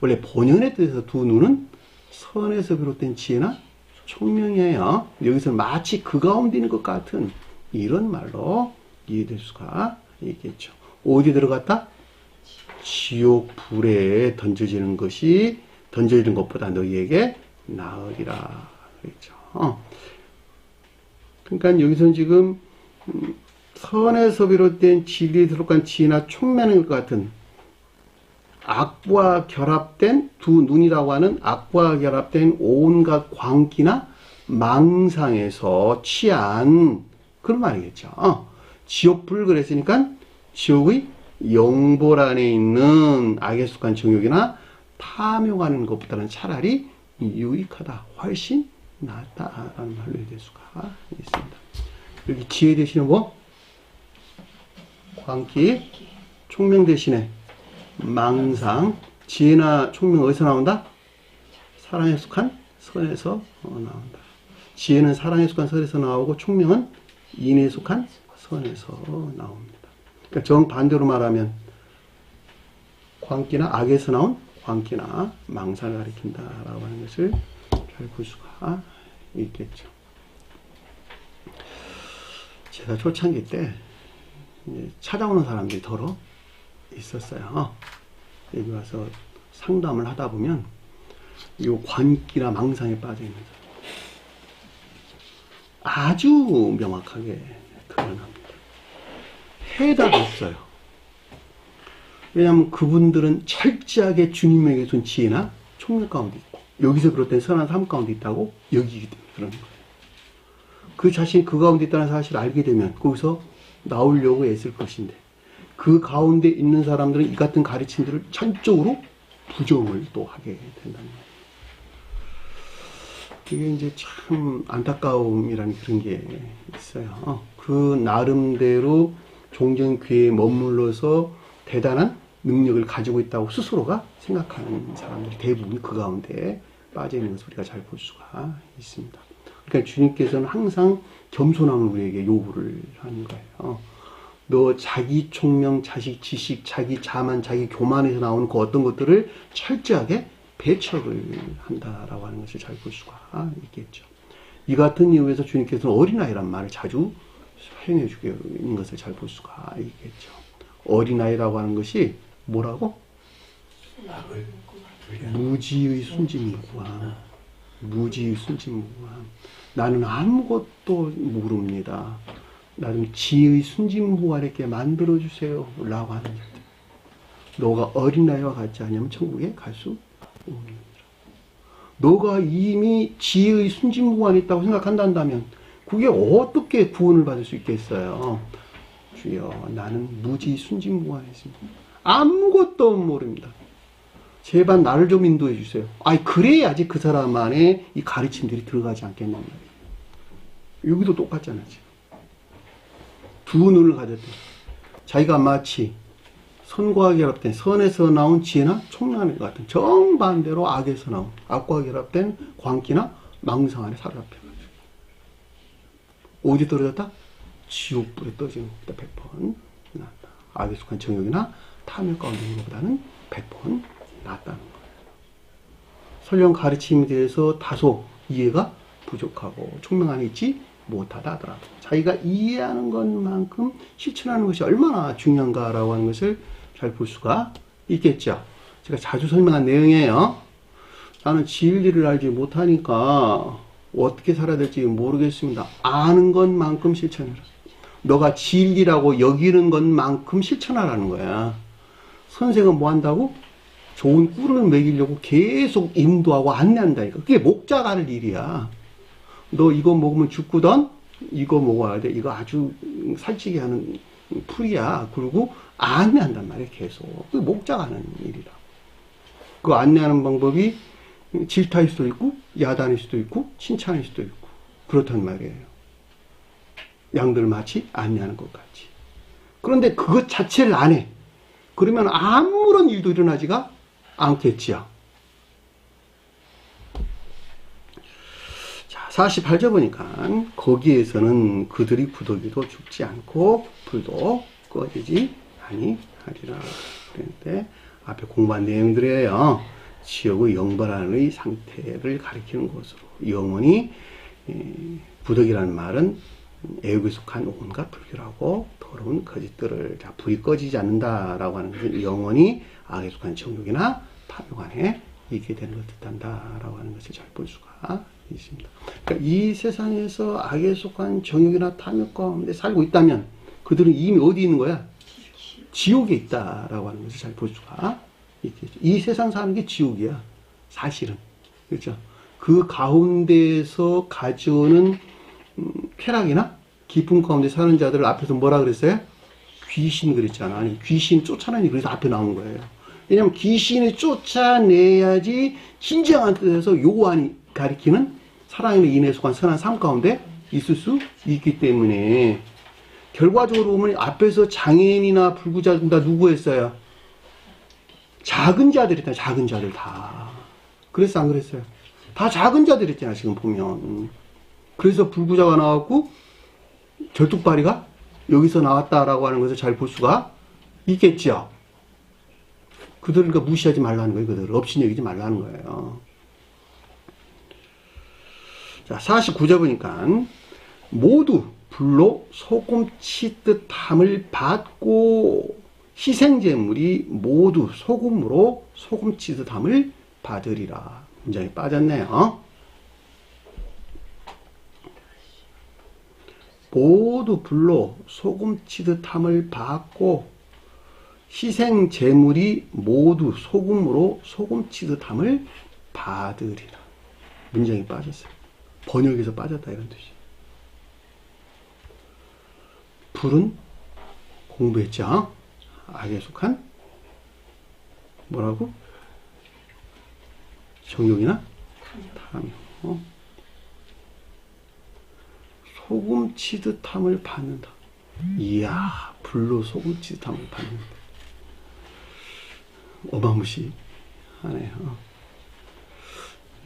원래 본연의 뜻에서 두 눈은 선에서 비롯된 지혜나 총명이에요. 여기서 마치 그 가운데 있는 것 같은 이런 말로 이해될 수가 있겠죠. 어디 들어갔다? 지옥 불에 던져지는 것보다 너희에게 나으리라 그랬죠. 그러니까 여기서는 지금 선에서 비롯된 진리에 들어간 지혜나 총명인 것 같은 악과 결합된 두 눈이라고 하는 악과 결합된 온갖 광기나 망상에서 취한 그런 말이겠죠. 지옥불 그랬으니까 지옥의 영볼 안에 있는 악에 속한 정욕이나 탐욕하는 것보다는 차라리 유익하다, 훨씬 낫다라는 말로 이해될 수가 있습니다. 여기 지혜 대신에 뭐? 광기, 총명 대신에 망상, 지혜나 총명 어디서 나온다? 사랑에 속한 선에서 나온다. 지혜는 사랑에 속한 선에서 나오고 총명은 인에 속한 선에서 나옵니다. 그러니까 정반대로 말하면 광기나 악에서 나온 광기나 망상을 가리킨다라고 하는 것을 잘 볼 수가 있겠죠. 제가 초창기 때 찾아오는 사람들이 더러 있었어요. 여기 와서 상담을 하다 보면 이 관기나 망상에 빠져 있는 사람 아주 명확하게 드러납니다. 해답이 없어요. 왜냐하면 그분들은 철저하게 주님에게 준 지혜나 총명 가운데 있고 여기서 비롯된 선한 삶 가운데 있다고 여기기 때문에 그러는 거예요. 그 자신이 그 가운데 있다는 사실을 알게 되면 거기서 나오려고 애쓸 것인데 그 가운데 있는 사람들은 이 같은 가르침들을 전적으로 부정을 또 하게 된다는 거예요. 이게 이제 참 안타까움이라는 그런 게 있어요. 그 나름대로 종전교회에 머물러서 대단한 능력을 가지고 있다고 스스로가 생각하는 사람들이 대부분 그 가운데 빠져 있는 것을 우리가 잘 볼 수가 있습니다. 그러니까 주님께서는 항상 겸손함을 우리에게 요구를 하는 거예요. 너 자기 총명, 자식 지식, 자기 자만, 자기 교만에서 나오는 그 어떤 것들을 철저하게 배척을 한다라고 하는 것을 잘 볼 수가 있겠죠. 이 같은 이유에서 주님께서는 어린아이란 말을 자주 사용해 주고 있는 것을 잘 볼 수가 있겠죠. 어린아이라고 하는 것이 뭐라고? 무지의 순진무구함. 무지의 순진무구함. 나는 아무것도 모릅니다. 나는 지의 순진무구하게 만들어주세요. 라고 하는 자들. 너가 어린아이와 같지 않으면 천국에 갈 수 없느니라. 너가 이미 지의 순진무구가 있다고 생각한다면 그게 어떻게 구원을 받을 수 있겠어요? 주여, 나는 무지 순진무구가 있습니다. 아무것도 모릅니다. 제발 나를 좀 인도해 주세요. 아니, 그래야지 그 사람 안에 이 가르침들이 들어가지 않겠냔 말이에요. 여기도 똑같잖아요. 두 눈을 가졌대. 자기가 마치 선과 결합된 선에서 나온 지혜나 총명의 같은 정반대로 악에서 나온 악과 결합된 광기나 망상 안에 사로잡혀. 어디 떨어졌다? 지옥불에 떨어지는 것보다 100번 낫다. 악에 속한 정욕이나 탐욕 가운데 있는 것보다는 100번 낫다는 거예요. 설령 가르침에 대해서 다소 이해가 부족하고 총명 안에 있지 못하다 하더라도 자기가 이해하는 것만큼 실천하는 것이 얼마나 중요한가라고 하는 것을 잘 볼 수가 있겠죠. 제가 자주 설명한 내용이에요. 나는 진리를 알지 못하니까 어떻게 살아야 될지 모르겠습니다. 아는 것만큼 실천해라. 너가 진리라고 여기는 것만큼 실천하라는 거야. 선생은 뭐 한다고? 좋은 꿀을 먹이려고 계속 인도하고 안내한다니까. 그게 목자가 할 일이야. 너 이거 먹으면 죽거든? 이거 먹어야 돼. 이거 아주 살찌게 하는 풀이야. 그리고 안내한단 말이야, 계속. 그게 목자가 하는 일이라. 그 안내하는 방법이 질타일 수도 있고 야단일 수도 있고 칭찬일 수도 있고 그렇단 말이에요. 양들을 마치 안내하는 것 같이. 그런데 그것 자체를 안 해. 그러면 아무런 일도 일어나지가 않겠지요. 자, 48절 보니까 거기에서는 그들이 부더기도 죽지 않고 불도 꺼지지 아니하리라. 그런데 앞에 공부한 내용들이에요. 지옥의 영벌안의 상태를 가리키는 것으로 영원히 부덕이라는 말은 애국에 속한 온갖 불결하고 더러운 거짓들을 불이 꺼지지 않는다라고 하는 것은 영원히 악에 속한 정욕이나 탐욕 안에 있게 되는 것을 뜻한다라고 하는 것을 잘 볼 수가 있습니다. 그러니까 이 세상에서 악에 속한 정욕이나 탐욕 가운데 살고 있다면 그들은 이미 어디 있는 거야? 지옥에 있다라고 하는 것을 잘 볼 수가 있겠죠. 이 세상 사는 게 지옥이야. 사실은. 그렇죠. 그 가운데에서 가져오는 쾌락이나 기쁨 가운데 사는 자들을 앞에서 뭐라 그랬어요? 귀신 그랬잖아. 아니, 귀신 쫓아내니 그래서 앞에 나온 거예요. 왜냐면 귀신을 쫓아내야지 진정한 뜻에서 요한이 가리키는 사랑으로 인해 속한 선한 삶 가운데 있을 수 있기 때문에 결과적으로 보면 앞에서 장애인이나 불구자들 다 누구 했어요? 작은 자들이다. 작은 자들 다. 그랬어 안 그랬어요? 다 작은 자들 있잖아 지금 보면. 그래서 불구자가 나왔고 절뚝발이가 여기서 나왔다라고 하는 것을 잘 볼 수가 있겠죠. 그들을 그러니까 무시하지 말라는 거예요. 그들을 업신여기지 말라는 거예요. 자, 49절 보니까 모두 불로 소금 치듯 함을 받고 희생제물이 모두 소금으로 소금 치듯 함을 받으리라. 문장이 빠졌네요. 모두 불로 소금 치듯 함을 받고 희생제물이 모두 소금으로 소금 치듯 함을 받으리라. 문장이 빠졌어요. 번역에서 빠졌다 이런 뜻이에요. 불은 공부했죠. 악에 속한 뭐라고? 정욕이나 탐욕. 소금 치듯 함을 받는다. 이야, 불로 소금 치듯 함을 받는다. 어마무시하네요.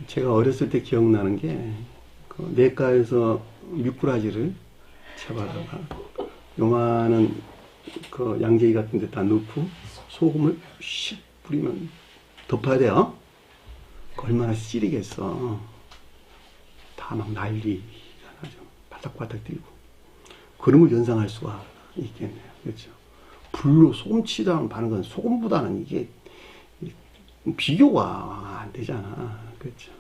제가 어렸을 때 기억나는 게 그 내과에서 미꾸라지를 잡아다가 요만한 그 양재기 같은 데 다 넣고 소금을 씩 뿌리면 덮어야 돼요. 얼마나 찌리겠어. 다 막 난리가 나죠. 바닥바닥 뛰고. 그런 걸 연상할 수가 있겠네요. 그렇죠. 불로 소금 치다 하는 건 소금보다는 이게 비교가 안 되잖아. 그렇죠.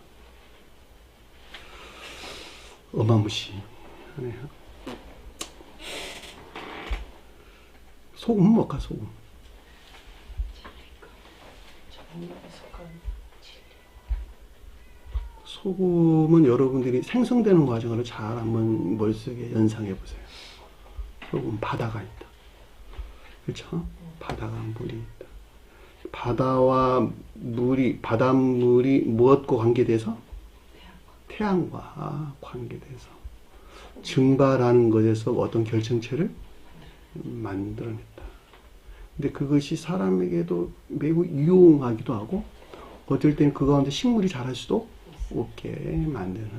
어마무시하네요. 소금은 뭘까, 소금? 소금은 여러분들이 생성되는 과정을 잘 한번 머릿속에 연상해 보세요. 소금 바다가 있다. 그렇죠? 바다가 물이 있다. 바다와 물이, 바닷물이 무엇과 관계돼서? 태양과 관계돼서 증발하는 것에서 어떤 결정체를 만들어냈다. 근데 그것이 사람에게도 매우 유용하기도 하고 어떨 때는 그 가운데 식물이 자랄 수도 없게 만드는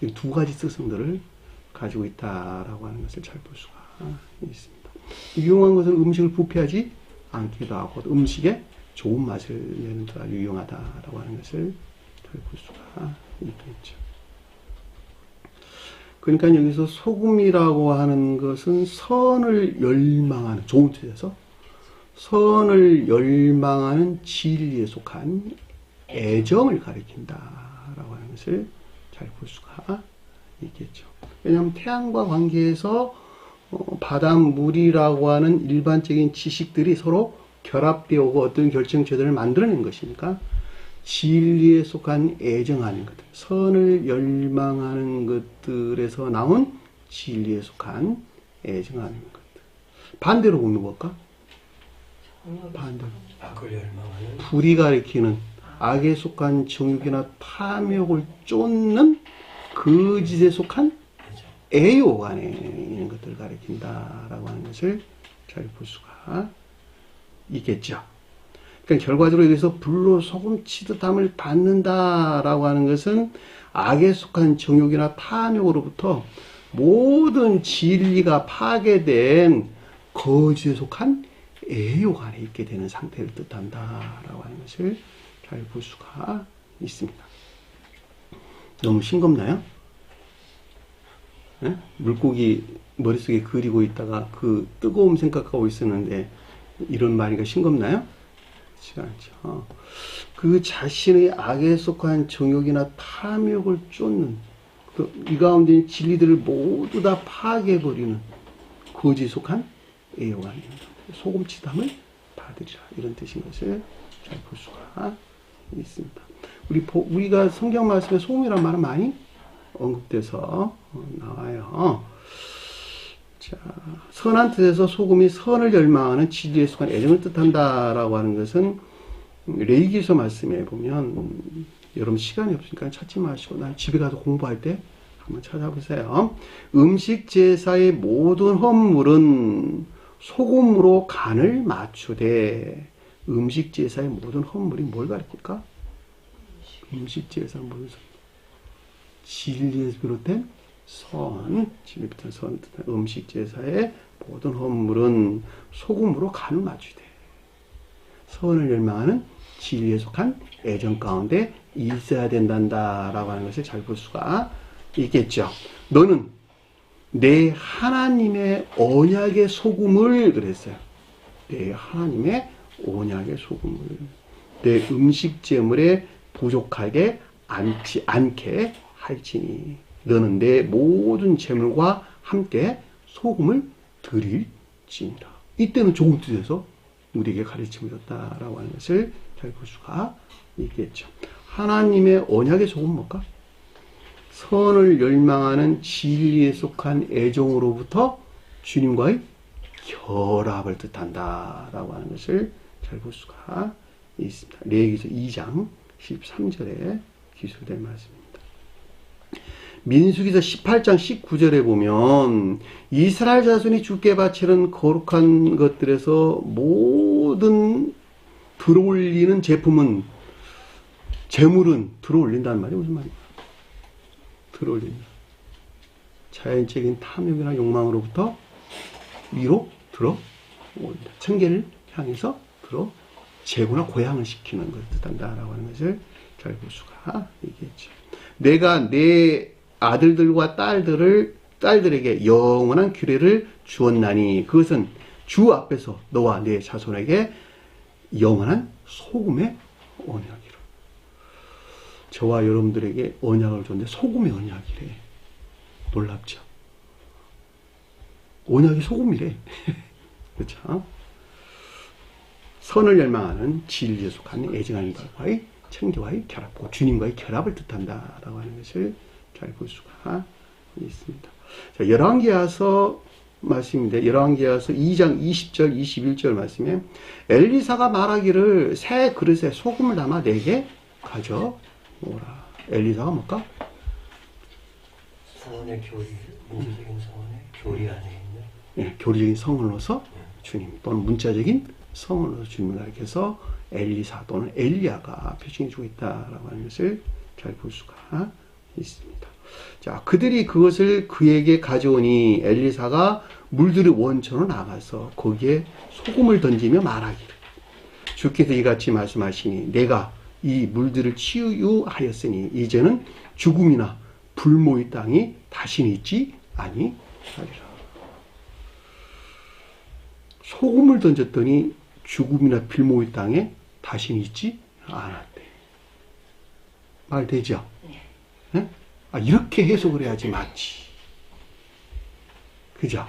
이 두 가지 특성들을 가지고 있다라고 하는 것을 잘 볼 수가 있습니다. 유용한 것은 음식을 부패하지 않기도 하고 음식에 좋은 맛을 내는 데 아주 유용하다라고 하는 것을 잘 볼 수가 있겠죠. 그러니까 여기서 소금이라고 하는 것은 선을 열망하는, 좋은 뜻에서 선을 열망하는 진리에 속한 애정을 가리킨다라고 하는 것을 잘 볼 수가 있겠죠. 왜냐하면 태양과 관계에서 바닷물이라고 하는 일반적인 지식들이 서로 결합되어 오고 어떤 결정체들을 만들어낸 것이니까 진리에 속한 애정하는 것들, 선을 열망하는 것들에서 나온 진리에 속한 애정하는 것들. 반대로 보면 뭘까? 반대로. 악을 열망하는 불이 가리키는 악에 속한 정욕이나 탐욕을 쫓는 거짓에 속한 애욕 안에 있는 것들을 가리킨다라고 하는 것을 잘 볼 수가 있겠죠. 그러니까 결과적으로 여기서 불로 소금 치듯함을 받는다라고 하는 것은 악에 속한 정욕이나 탐욕으로부터 모든 진리가 파괴된 거짓에 속한 애욕 안에 있게 되는 상태를 뜻한다라고 하는 것을 잘 볼 수가 있습니다. 너무 싱겁나요? 네? 물고기 머릿속에 그리고 있다가 그 뜨거움 생각하고 있었는데 이런 말이가 싱겁나요? 그렇지 않죠. 그 자신의 악에 속한 정욕이나 탐욕을 쫓는 이 가운데 진리들을 모두 다 파괴해버리는 거짓에 속한 애욕 아닙니다. 소금치담을 받으리라 이런 뜻인 것을 잘 볼 수가 있습니다. 우리가 성경 말씀에 소금이라는 말은 많이 언급돼서 나와요. 자, 선한 뜻에서 소금이 선을 열망하는 진리에 속한 애정을 뜻한다라고 하는 것은 레위기서 말씀에 보면 여러분 시간이 없으니까 찾지 마시고 난 집에 가서 공부할 때 한번 찾아보세요. 음식 제사의 모든 헌물은 소금으로 간을 맞추되 음식 제사의 모든 헌물이 뭘 가리킬까? 음식 제사는 모든 진리에서 비롯된 선, 진리부터 선, 음식 제사의 모든 헌물은 소금으로 간을 맞추되 선을 열망하는 진리에 속한 애정 가운데 있어야 된단다라고 하는 것을 잘 볼 수가 있겠죠. 너는 내 하나님의 언약의 소금을 그랬어요. 내 하나님의 언약의 소금을 내 음식 제물에 부족하게 않게 할지니 너는 내 모든 제물과 함께 소금을 드릴지니라. 이때는 조금 뜻에서 우리에게 가르침을 줬다라고 하는 것을 잘 볼 수가 있겠죠. 하나님의 언약의 소금은 뭘까? 선을 열망하는 진리에 속한 애정으로부터 주님과의 결합을 뜻한다라고 하는 것을 잘 볼 수가 있습니다. 레위기서 2장 13절에 기술된 말씀입니다. 민수기서 18장 19절에 보면 이스라엘 자손이 주께 바치는 거룩한 것들에서 모든 들어올리는 제품은 제물은 들어올린다는 말이 무슨 말이야? 들어올린다. 자연적인 탐욕이나 욕망으로부터 위로 들어올린다. 청계를 향해서 재고나 고향을 시키는 것을 뜻한다라고 하는 것을 잘 볼 수가 있겠죠. 내가 내 아들들과 딸들에게 영원한 규례를 주었나니 그것은 주 앞에서 너와 내 자손에게 영원한 소금의 언약이라. 저와 여러분들에게 언약을 줬는데 소금의 언약이래. 놀랍죠? 언약이 소금이래. 그렇죠? 선을 열망하는 진리에 속한 애정하는 것과의 청교와의 결합, 주님과의 결합을 뜻한다라고 하는 것을 잘 볼 수가 있습니다. 자, 열왕기하서 말씀인데 열왕기하서 2장 20절 21절 말씀에 엘리사가 말하기를 새 그릇에 소금을 담아 내게 가져오라. 엘리사가 뭘까? 성원의 교리, 문자적인 성원의 교리 안에 있는 교리적인 성원으로서 주님 또는 문자적인 성원으로서 주님을 가리켜서 엘리사 또는 엘리야가 표징해주고 있다라고 하는 것을 잘 볼 수가 있습니다. 자, 그들이 그것을 그에게 가져오니 엘리사가 물들의 원천으로 나가서 거기에 소금을 던지며 말하기를 주께서 이같이 말씀하시니 내가 이 물들을 치유하였으니 이제는 죽음이나 불모의 땅이 다시는 있지 아니하리라. 소금을 던졌더니 죽음이나 불모의 땅에 다시는 있지 않았대. 말 되죠? 네? 이렇게 해석을 해야지 맞지. 그죠?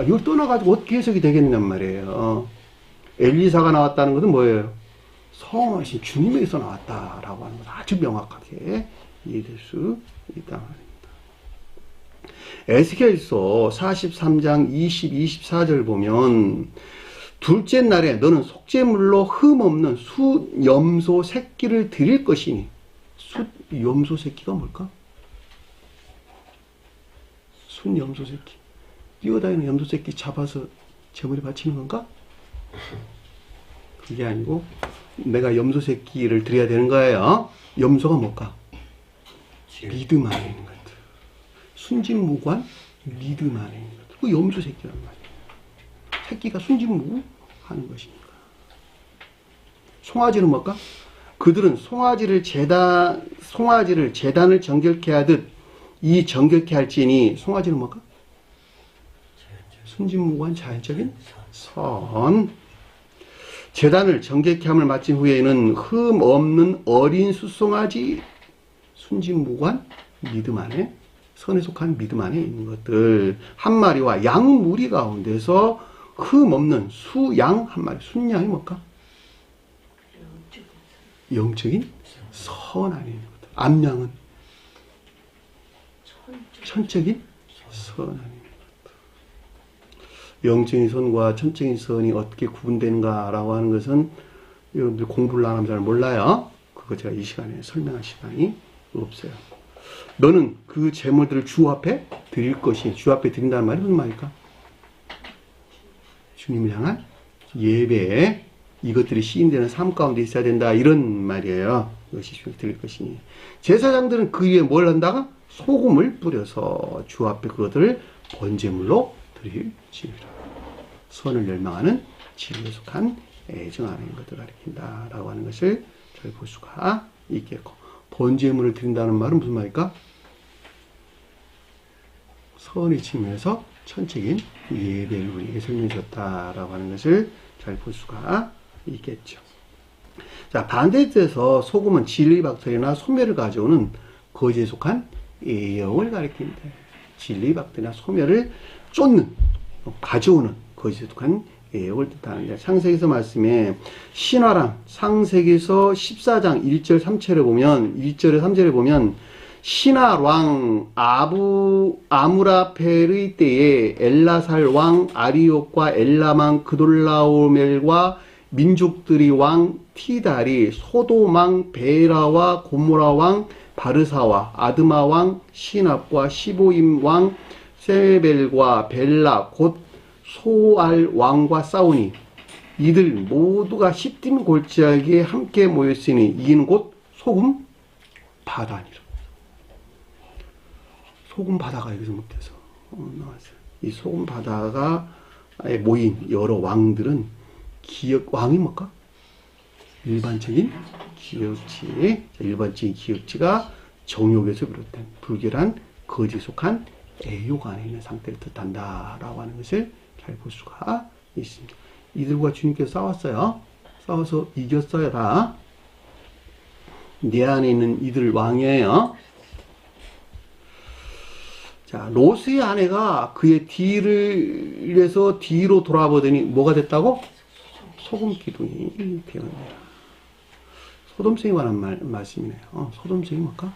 이걸 떠나가지고 어떻게 해석이 되겠냔 말이에요. 엘리사가 나왔다는 것은 뭐예요? 성하신 주님에게서 나왔다라고 하는 것을 아주 명확하게 이해될 수 있다 말입니다. 에스겔서 43장 20, 24절 보면 둘째 날에 너는 속죄물로 흠 없는 숫염소 새끼를 드릴 것이니. 숫염소 새끼가 뭘까? 숫염소 새끼. 뛰어다니는 염소 새끼 잡아서 제물에 바치는 건가? 그게 아니고 내가 염소 새끼를 드려야 되는 거예요. 염소가 뭘까? 믿음 안에 있는 것들. 순진무구한 믿음 안에 있는 것들. 그 염소 새끼란 말이에요. 새끼가 순진무구하는 것이니까. 송아지는 뭘까? 그들은 송아지를 제단을 정결케 하듯 이 정결케 할지니. 송아지는 뭘까? 순진무구한 자연적인 선. 제단을 정결케 함을 마친 후에는 흠 없는 어린 숫송아지, 순진무구한 믿음 안에, 선에 속한 믿음 안에 있는 것들 한 마리와 양 무리 가운데서 흠 없는 수양 한 마리. 순양이 뭘까? 영적인 선 안에 있는 것들. 암양은 천적인 선 안에 있는 것들. 영적인 선과 천적인 선이 어떻게 구분되는가라고 하는 것은 여러분들 공부를 안 하면 잘 몰라요. 그거 제가 이 시간에 설명할 시간이 없어요. 너는 그 제물들을 주 앞에 드릴 것이. 주 앞에 드린다는 말이 무슨 말일까? 주님을 향한 예배. 이것들이 시인되는 삶 가운데 있어야 된다. 이런 말이에요. 이것이 주님께 드릴 것이니. 제사장들은 그 위에 뭘 한다가? 소금을 뿌려서 주 앞에 그것들을 번제물로 드릴지니라. 선을 열망하는 진리에 속한 애정 안에 있는 것들을 가리킨다 라고 하는 것을 잘 볼 수가 있겠고, 번제물을 드린다는 말은 무슨 말일까? 선의 측면에서 천적인 예배를 우리에게 설명해 줬다라고 하는 것을 잘 볼 수가 있겠죠. 자, 반대에서 소금은 진리박탈이나 소멸을 가져오는 거지에 속한 애영을 가리킵니다. 진리박탈이나 소멸을 쫓는, 가져오는 거지에 속한 애영을 뜻하는데, 창세기서 말씀에 신화랑 창세기서 14장 1절 3절에 보면, 1절에 3절에 보면 신하 왕 아무라펠의 때에 엘라살 왕 아리옥과 엘라망 그돌라오멜과 민족들이 왕 티달이 소돔 왕 베라와 고모라 왕 바르사와 아드마 왕 시납과 시보임 왕 세벨과 벨라 곧 소알 왕과 싸우니 이들 모두가 시딤 골짜기에 함께 모였으니 이는 곧 소금 바다니라. 소금 바다가 여기서 못해서 나왔어요. 이 소금 바다가 모인 여러 왕들은 왕이 뭘까? 일반적인 기역지. 일반적인 기역지가 정욕에서 비롯된 불결한 거지에 속한 애욕 안에 있는 상태를 뜻한다라고 하는 것을 잘 볼 수가 있습니다. 이들과 주님께서 싸웠어요. 싸워서 이겼어요. 다. 내 안에 있는 이들 왕이에요. 자, 롯의 아내가 그의 뒤를 해서 뒤로 돌아보더니 뭐가 됐다고? 소금 기둥이 되었네요. 소돔성에 관한 말씀이네요. 소돔성이 뭘까?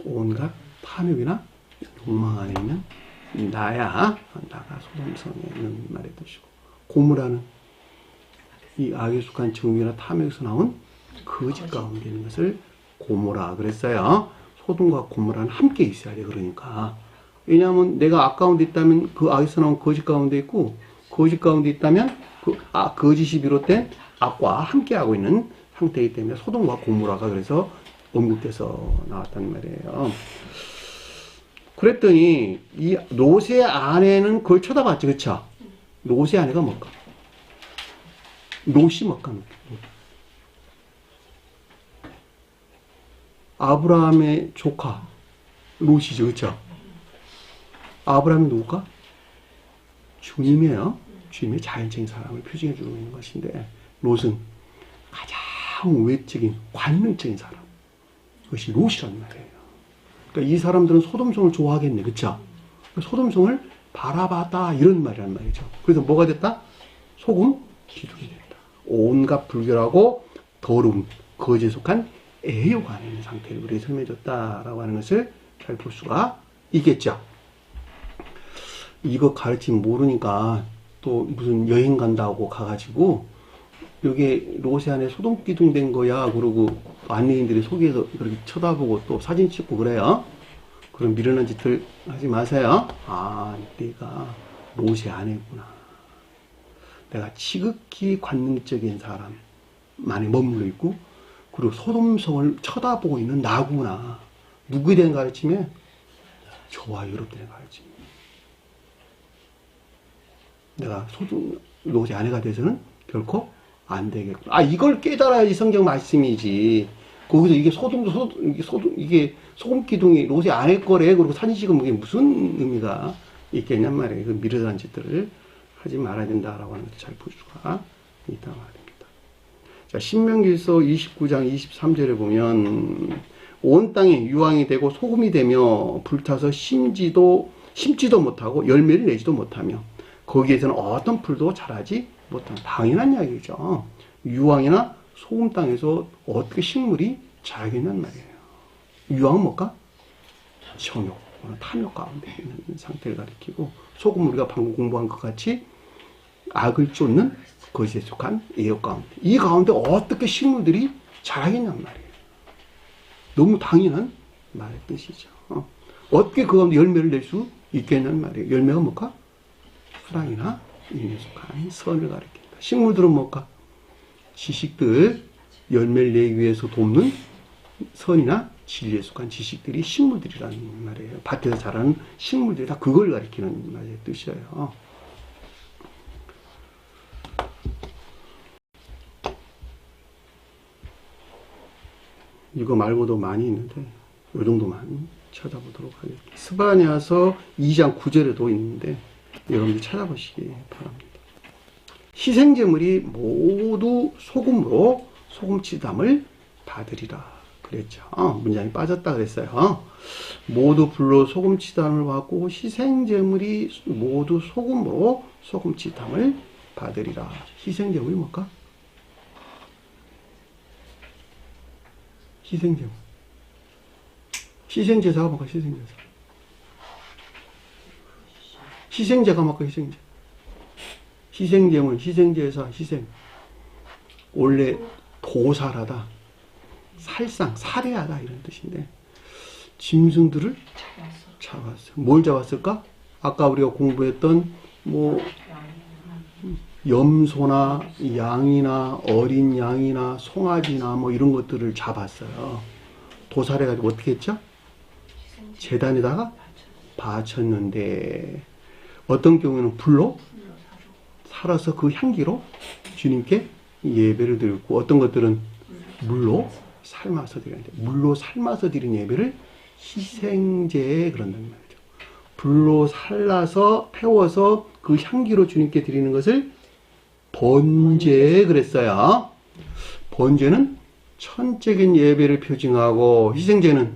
온갖 탐욕이나 욕망 안에 있는 나가 소돔성에 있는 말의 뜻이고, 고무라는 이 악에 속한 정욕이나 탐욕에서 나온 거짓 가운데 있는 것을 고모라 그랬어요. 소돔과 고모라는 함께 있어야 돼. 그러니까 왜냐하면 내가 악 가운데 있다면 그 악에서 나온 거짓 가운데 있고, 거짓 가운데 있다면 거짓이 비롯된 악과 함께하고 있는 상태이기 때문에 소돔과 고모라가 그래서 언급돼서 나왔단 말이에요. 그랬더니 이 롯의 아내는 그걸 쳐다봤지. 그쵸? 롯의 아내가 뭘까? 롯이 뭘까? 아브라함의 조카 롯이죠. 그쵸? 아브라함이 누굴까? 주님이에요. 주님의 자연적인 사랑을 표징해 주고 있는 것인데, 롯은 가장 외적인 관능적인 사람, 그것이 롯이란 말이에요. 그러니까 이 사람들은 소돔성을 좋아하겠네. 그쵸? 소돔성을 바라봤다 이런 말이란 말이죠. 그래서 뭐가 됐다? 소금 기둥이 됐다. 온갖 불결하고 더러운 거지에 속한 애욕 안에 있는 상태를 우리에게 설명해 줬다라고 하는 것을 잘 볼 수가 있겠죠. 이거 가르치면 모르니까 또 무슨 여행 간다고 가가지고 여기 롯의 안에 소돔 기둥 된 거야 그러고 안내인들이 속에서 그렇게 쳐다보고 또 사진 찍고 그래요. 그런 미련한 짓을 하지 마세요. 아, 내가 롯의 아내구나. 내가 지극히 관능적인 사람 만에 머물러 있고 그리고 소돔성을 쳐다보고 있는 나구나. 누구에 대한 가르침에? 저와 여러분에 대한 가르침. 내가 롯의 아내가 돼서는 결코 안 되겠구나. 아, 이걸 깨달아야지 성경 말씀이지. 거기서 이게 이게 소금 기둥이 롯의 아내 거래. 그리고 사진 찍으면 이게 무슨 의미가 있겠냔 말이에요. 그 미련한 짓들을 하지 말아야 된다라고 하는 것을 잘 볼 수가 있다 말입니다. 자, 신명기서 29장 23절에 보면 온 땅에 유황이 되고 소금이 되며 불타서 심지도 못하고 열매를 내지도 못하며 거기에서는 어떤 풀도 자라지 못하는 당연한 이야기죠. 유황이나 소금 땅에서 어떻게 식물이 자라겠냔 말이에요. 유황은 뭘까? 정욕, 탐욕 가운데 있는 상태를 가리키고 소금은 우리가 방금 공부한 것 같이 악을 쫓는 것에 속한 애욕 가운데 이 가운데 어떻게 식물들이 자라겠냔 말이에요. 너무 당연한 말의 뜻이죠. 어떻게 그 가운데 열매를 낼 수 있겠냔 말이에요. 열매가 뭘까? 사랑이나 인에 속한 선을 가리킨다. 식물들은 뭘까? 지식들, 열매를 내기 위해서 돕는 선이나 진리에 속한 지식들이 식물들이라는 말이에요. 밭에서 자라는 식물들이 다 그걸 가리키는 말의 뜻이에요. 이거 말고도 많이 있는데 이 정도만 찾아보도록 하겠습니다. 스바냐서 2장 9절에도 있는데 여러분들 찾아보시기 바랍니다. 희생제물이 모두 소금으로 소금치담을 받으리라 그랬죠. 문장이 빠졌다 그랬어요. 모두 불로 소금치담을 받고 희생제물이 모두 소금으로 소금치담을 받으리라. 희생제물이 뭘까? 희생제물. 희생제사가 뭘까? 희생제사. 희생제가 뭘까? 희생제. 희생제물, 희생제사, 희생. 원래 도살하다, 살상, 살해하다 이런 뜻인데 짐승들을 잡았어요. 뭘 잡았을까? 아까 우리가 공부했던 뭐 염소나 양이나 어린 양이나 송아지나 뭐 이런 것들을 잡았어요. 도살해가지고 어떻게 했죠? 제단에다가 바쳤는데 어떤 경우에는 불로 살아서 그 향기로 주님께 예배를 드리고 어떤 것들은 물로 삶아서 드리는데 물로 삶아서 드린 예배를 희생제에 그런다는 말이죠. 불로 살라서 태워서 그 향기로 주님께 드리는 것을 번제에 그랬어요. 번제는 천적인 예배를 표징하고 희생제는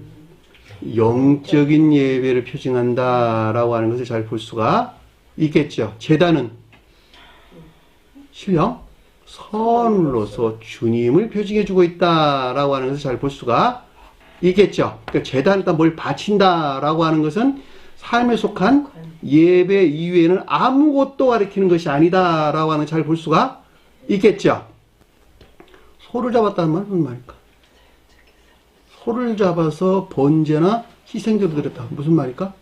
영적인 예배를 표징한다라고 하는 것을 잘 볼 수가 있겠죠. 제단은 신령 선으로서 주님을 표징해주고 있다라고 하는 것을 잘 볼 수가 있겠죠. 그러니까 제단에다 뭘 바친다라고 하는 것은 삶에 속한 예배 이외에는 아무것도 가리키는 것이 아니다라고 하는 잘 볼 수가 있겠죠. 소를 잡았다는 말은 무슨 말일까? 소를 잡아서 번제나 희생제로 드렸다. 무슨 말일까?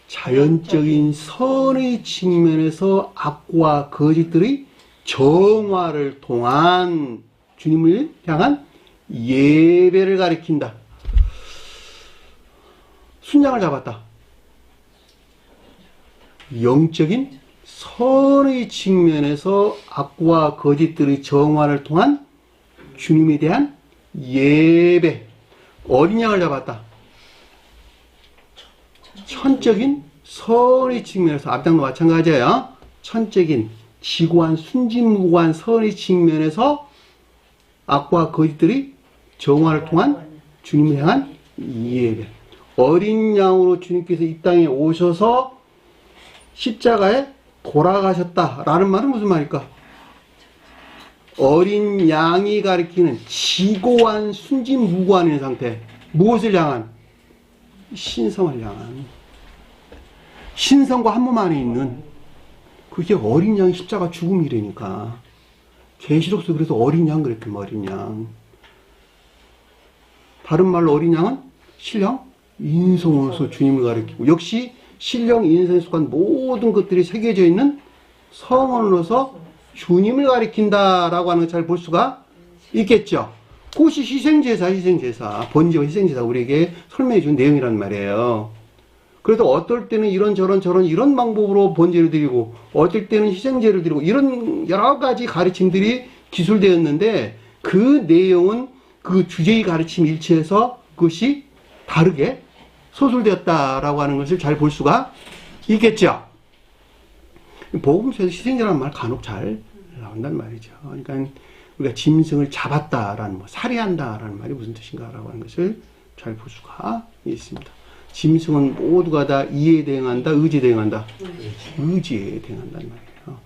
자연적인 선의 측면에서 악과 거짓들의 정화를 통한 주님을 향한 예배를 가리킨다. 순양을 잡았다. 영적인 선의 측면에서 악과 거짓들의 정화를 통한 주님에 대한 예배. 어린 양을 잡았다. 천적인 선의 측면에서 앞장도 마찬가지예요. 천적인 지고한 순진무구한 선의 측면에서 악과 거짓들이 정화를 통한 주님을 향한 예배. 어린 양으로 주님께서 이 땅에 오셔서 십자가에 돌아가셨다라는 말은 무슨 말일까? 어린 양이 가리키는 지고한 순진무구한 상태. 무엇을 향한? 신성을 향한. 신성과 한 몸 안에 있는 그게 어린 양의 십자가 죽음이라니까. 계시록서 그래서 어린 양 그랬더니 어린 양. 다른 말로 어린 양은 신령 인성으로서 주님을 가리키고, 역시 신령 인성에 속한 모든 것들이 새겨져 있는 성원으로서 주님을 가리킨다라고 하는 걸 잘 볼 수가 있겠죠. 그것이 희생제사, 번제와 희생제사 우리에게 설명해 준 내용이란 말이에요. 그래도 어떨 때는 이런 방법으로 번제를 드리고, 어떨 때는 희생제를 드리고, 이런 여러 가지 가르침들이 기술되었는데, 그 내용은 그 주제의 가르침 일치해서 그것이 다르게 서술되었다라고 하는 것을 잘 볼 수가 있겠죠. 복음서에서 희생제라는 말 간혹 잘 나온단 말이죠. 그러니까 우리가 짐승을 잡았다라는, 살해한다라는 말이 무슨 뜻인가라고 하는 것을 잘 볼 수가 있습니다. 짐승은 모두가 다 이에 대응한다, 의지에 대응한다? 의지에 대응한다는 말이에요.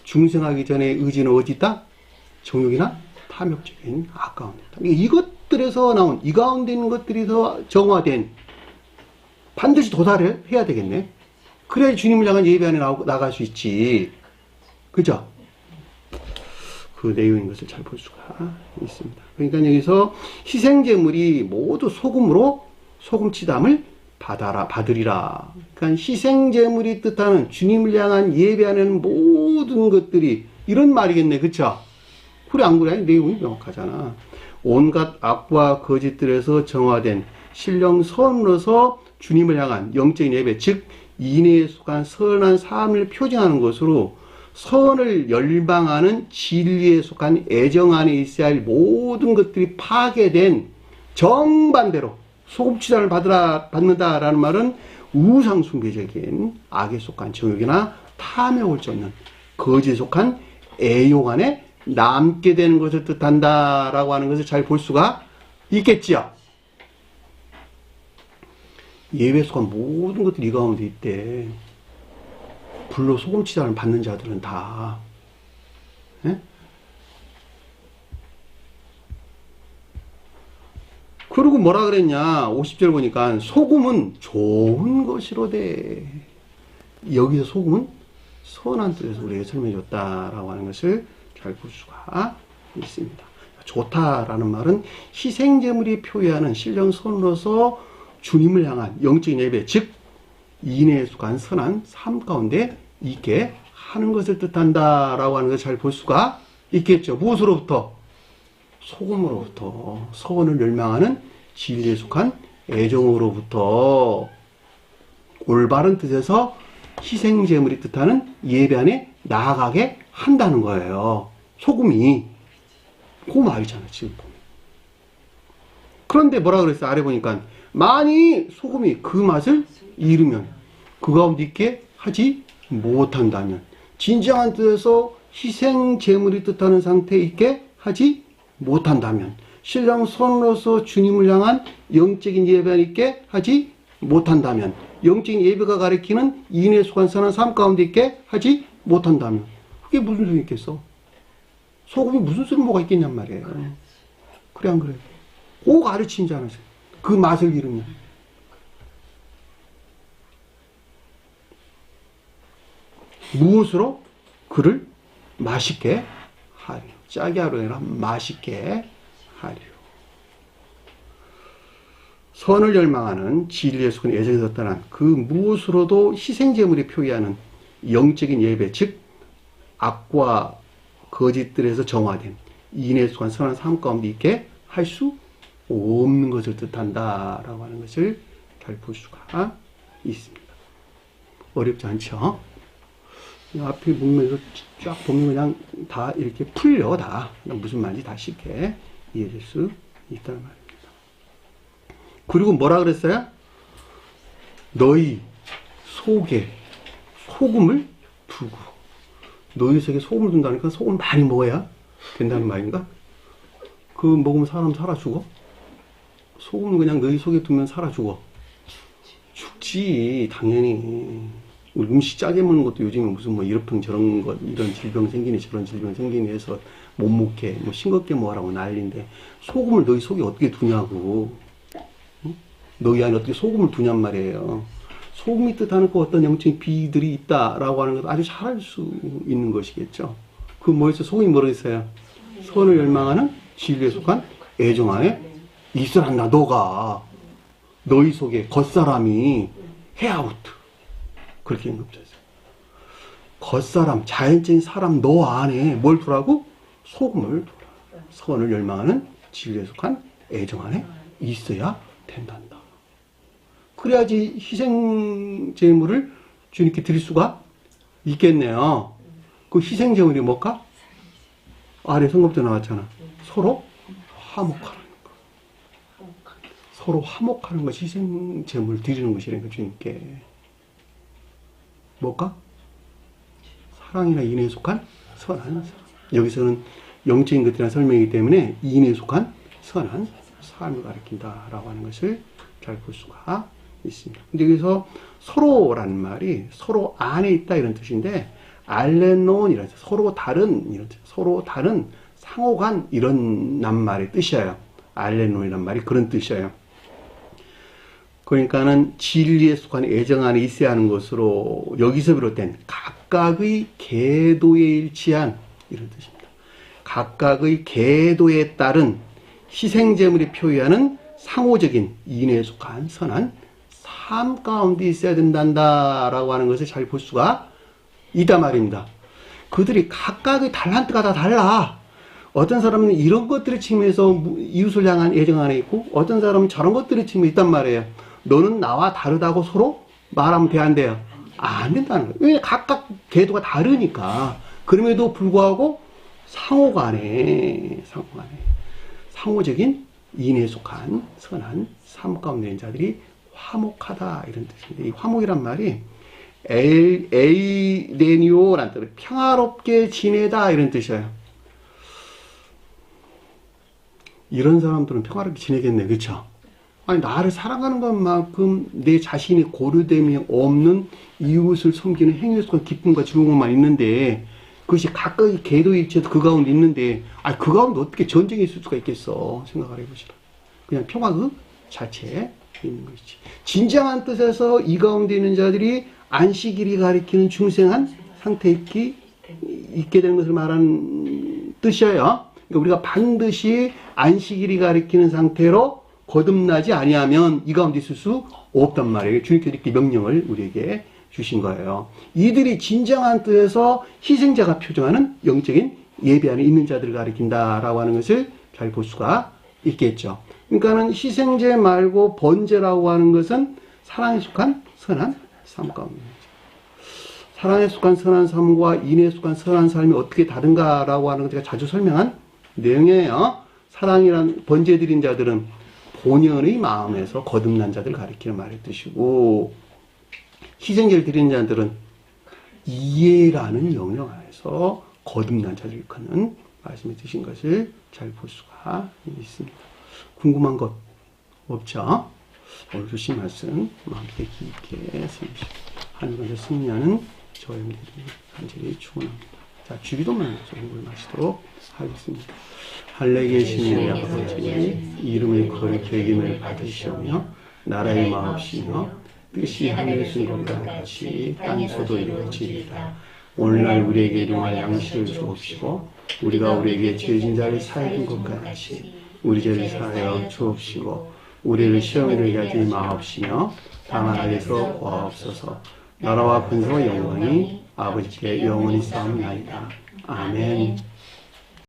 중생하기 전에 의지는 어디 있다? 정욕이나 탐욕적인 아까운 데 있다. 이것들에서 나온, 이 가운데 있는 것들이 더 정화된, 반드시 도달을 해야 되겠네. 그래야 주님을 향한 예배 안에 나갈 수 있지. 그죠? 그 내용인 것을 잘 볼 수가 있습니다. 그러니까 여기서 희생제물이 모두 소금으로 소금치담을 받으리라. 그러니까 희생제물이 뜻하는 주님을 향한 예배 안에는 모든 것들이 이런 말이겠네. 그쵸? 그래 안 그래? 내용이 명확하잖아. 온갖 악과 거짓들에서 정화된 신령 선으로서 주님을 향한 영적인 예배, 즉 인애에 속한 선한 삶을 표징하는 것으로 선을 열망하는 진리에 속한 애정 안에 있어야 할 모든 것들이 파괴된 정반대로 소금치단을 받는다라는 말은 우상숭배적인 악에 속한 정욕이나 탐욕을 쫓는 거짓에 속한 애욕 안에 남게 되는 것을 뜻한다라고 하는 것을 잘 볼 수가 있겠지요. 예배에 속한 모든 것들이 이 가운데 있대. 불로 소금치단을 받는 자들은 다. 예? 그리고 뭐라 그랬냐? 50절 보니까 소금은 좋은 것이로되. 여기서 소금은 선한 뜻에서 우리에게 설명해 줬다라고 하는 것을 잘 볼 수가 있습니다. 좋다라는 말은 희생제물이 표현하는 신령선으로서 주님을 향한 영적인 예배, 즉 인애에 속한 선한 삶 가운데 있게 하는 것을 뜻한다라고 하는 것을 잘 볼 수가 있겠죠. 무엇으로부터? 소금으로부터. 선을 열망하는 진리에 속한 애정으로부터. 올바른 뜻에서 희생제물이 뜻하는 예배 안에 나아가게 한다는 거예요. 소금이. 그 말이잖아, 지금 보면. 그런데 뭐라 그랬어요? 아래 보니까 만이 소금이 그 맛을 잃으면, 그 가운데 있게 하지 못한다면, 진정한 뜻에서 희생제물이 뜻하는 상태에 있게 하지 못한다면, 신령 선으로서 주님을 향한 영적인 예배에 있게 하지 못한다면, 영적인 예배가 가리키는 인애에 속한 선한 삶 가운데 있게 하지 못한다면, 그게 무슨 소리 있겠어? 소금이 무슨 쓸모가 있겠냔 말이에요. 그래 안 그래? 그 가르침이잖아. 그 맛을 잃으면. 무엇으로? 그를 맛있게 하리요. 짜게 하려 아니라 맛있게 하리요. 선을 열망하는 진리에 속한 애정에서 떠난 그 무엇으로도 희생제물이 표기하는 영적인 예배, 즉 악과 거짓들에서 정화된 인애에 속한 선한 삶 가운데 있게 할 수 없는 것을 뜻한다라고 하는 것을 잘 볼 수가 있습니다. 어렵지 않죠? 앞에 문맥에서 쫙 보면 그냥 다 이렇게 풀려, 다. 무슨 말인지 다 쉽게 이해될 수 있다는 말입니다. 그리고 뭐라 그랬어요? 너희 속에 소금을 두고. 너희 속에 소금을 둔다니까 소금 많이 먹어야 된다는 말인가? 그 먹으면 사람 살아 죽어? 소금을 그냥 너희 속에 두면 살아 죽어? 죽지, 당연히. 우리 음식 짜게 먹는 것도 요즘에 무슨 뭐 이런 저런 것, 이런 질병 생기니 저런 질병 생기니 해서 못 먹게, 뭐 싱겁게 뭐하라고 난리인데, 소금을 너희 속에 어떻게 두냐고. 응? 너희 안에 어떻게 소금을 두냔 말이에요. 소금이 뜻하는 그 어떤 영적인 비들이 있다라고 하는 것 아주 잘 알 수 있는 것이겠죠. 그 뭐였어? 소금이 뭐라고 했어요? 선을 열망하는 진리에 속한 애정 안에 있으란다. 너가 너희 속에 겉사람이 헤아우트 그렇게 언급했어요. 겉사람, 자연적인 사람 너 안에 뭘 두라고? 소금을 두라. 선을 열망하는 진리에 속한 애정 안에 있어야 된단다. 그래야지 희생 제물을 주님께 드릴 수가 있겠네요. 그 희생 제물이 뭘까? 아래 성경도 나왔잖아. 서로 화목하는 거. 서로 화목하는 것이 희생 제물을 드리는 것이라니까 주님께. 뭘까? 사랑이나 인애에 속한 선한 사람. 여기서는 영적인 것들이나 설명이기 때문에 인애에 속한 선한 삶을 가리킨다라고 하는 것을 잘 볼 수가 있습니다. 근데 여기서 서로라는 말이 서로 안에 있다 이런 뜻인데 알레논 이런 뜻, 서로 다른 이런 뜻, 서로 다른 상호간 이런 낱말의 뜻이에요. 알레논이란 말이 그런 뜻이에요. 그러니까는 진리에 속한 애정 안에 있어야 하는 것으로 여기서 비롯된 각각의 계도에 일치한 이런 뜻입니다. 각각의 계도에 따른 희생제물이 표현하는 상호적인 인애에 속한 선한 삶 가운데 있어야 된단다라고 하는 것을 잘 볼 수가 있단 말입니다. 그들이 각각의 달란트가 다 달라. 어떤 사람은 이런 것들의 측면에서 이웃을 향한 애정 안에 있고 어떤 사람은 저런 것들의 측면에 있단 말이에요. 너는 나와 다르다고 서로 말하면 돼, 안 돼요? 안 된다는 거예요. 왜? 각각 궤도가 다르니까. 그럼에도 불구하고 상호간에 상호적인 인애에 속한 선한 삶 가운데 있는 자들이 화목하다 이런 뜻입니다. 이 화목이란 말이 에이레니오라는 뜻으로 평화롭게 지내다 이런 뜻이에요. 이런 사람들은 평화롭게 지내겠네, 그렇죠? 아니 나를 사랑하는 것만큼 내 자신이 고려됨이 없는 이웃을 섬기는 행위에 속한 기쁨과 즐거움만 있는데 그것이 각각의 궤도에 있어도 그 가운데 있는데 그 가운데 어떻게 전쟁이 있을 수가 있겠어 생각을 해보시라. 그냥 평화 그 자체에 있는 것이지. 진정한 뜻에서 이 가운데 있는 자들이 안식일이 가리키는 중생한 상태에 있게 되는 것을 말하는 뜻이에요. 그러니까 우리가 반드시 안식일이 가리키는 상태로 거듭나지 아니하면 이 가운데 있을 수 없단 말이에요. 주님께서 이렇게 명령을 우리에게 주신 거예요. 이들이 진정한 뜻에서 희생자가 표정하는 영적인 예배 안에 있는 자들을 가리킨다라고 하는 것을 잘 볼 수가 있겠죠. 그러니까는 희생제 말고 번제라고 하는 것은 사랑에 속한 선한 삶 가운데. 사랑에 속한 선한 삶과 인애에 속한 선한 삶이 어떻게 다른가라고 하는 것 제가 자주 설명한 내용이에요. 사랑이란 번제 드린 자들은 본연의 마음에서 거듭난 자들을 가리키는 말의 뜻이고 희생제를 드리는 자들은 이해라는 영역 안에서 거듭난 자들을 일컫는 말씀이 드신 것을 잘 볼 수가 있습니다. 궁금한 것 없죠? 오늘 주신 말씀 마음속에 깊게 새기시고 하늘의 승리하는 저희들이 간절히 축원합니다. 자, 주기도만 해서 공부를 마치도록 하겠습니다. 할례 계신 우리 아버지 이름의 거룩히 여김을 받으시오며 나라의 마옵시며 뜻이 하늘에서 이룬 것 같이 땅에서도 이루어지리이다. 오늘날 우리에게 일용할 양식을 주옵시고 우리가 우리에게 죄진 자를 사하여 준 것 같이 우리 죄를 사하여 주옵시고 우리를 시험에 들게 하지 마옵시며 다만 악에서 구하옵소서. 나라와 권세와 영광이 아버지께 영원히 싸움나이다. 아멘.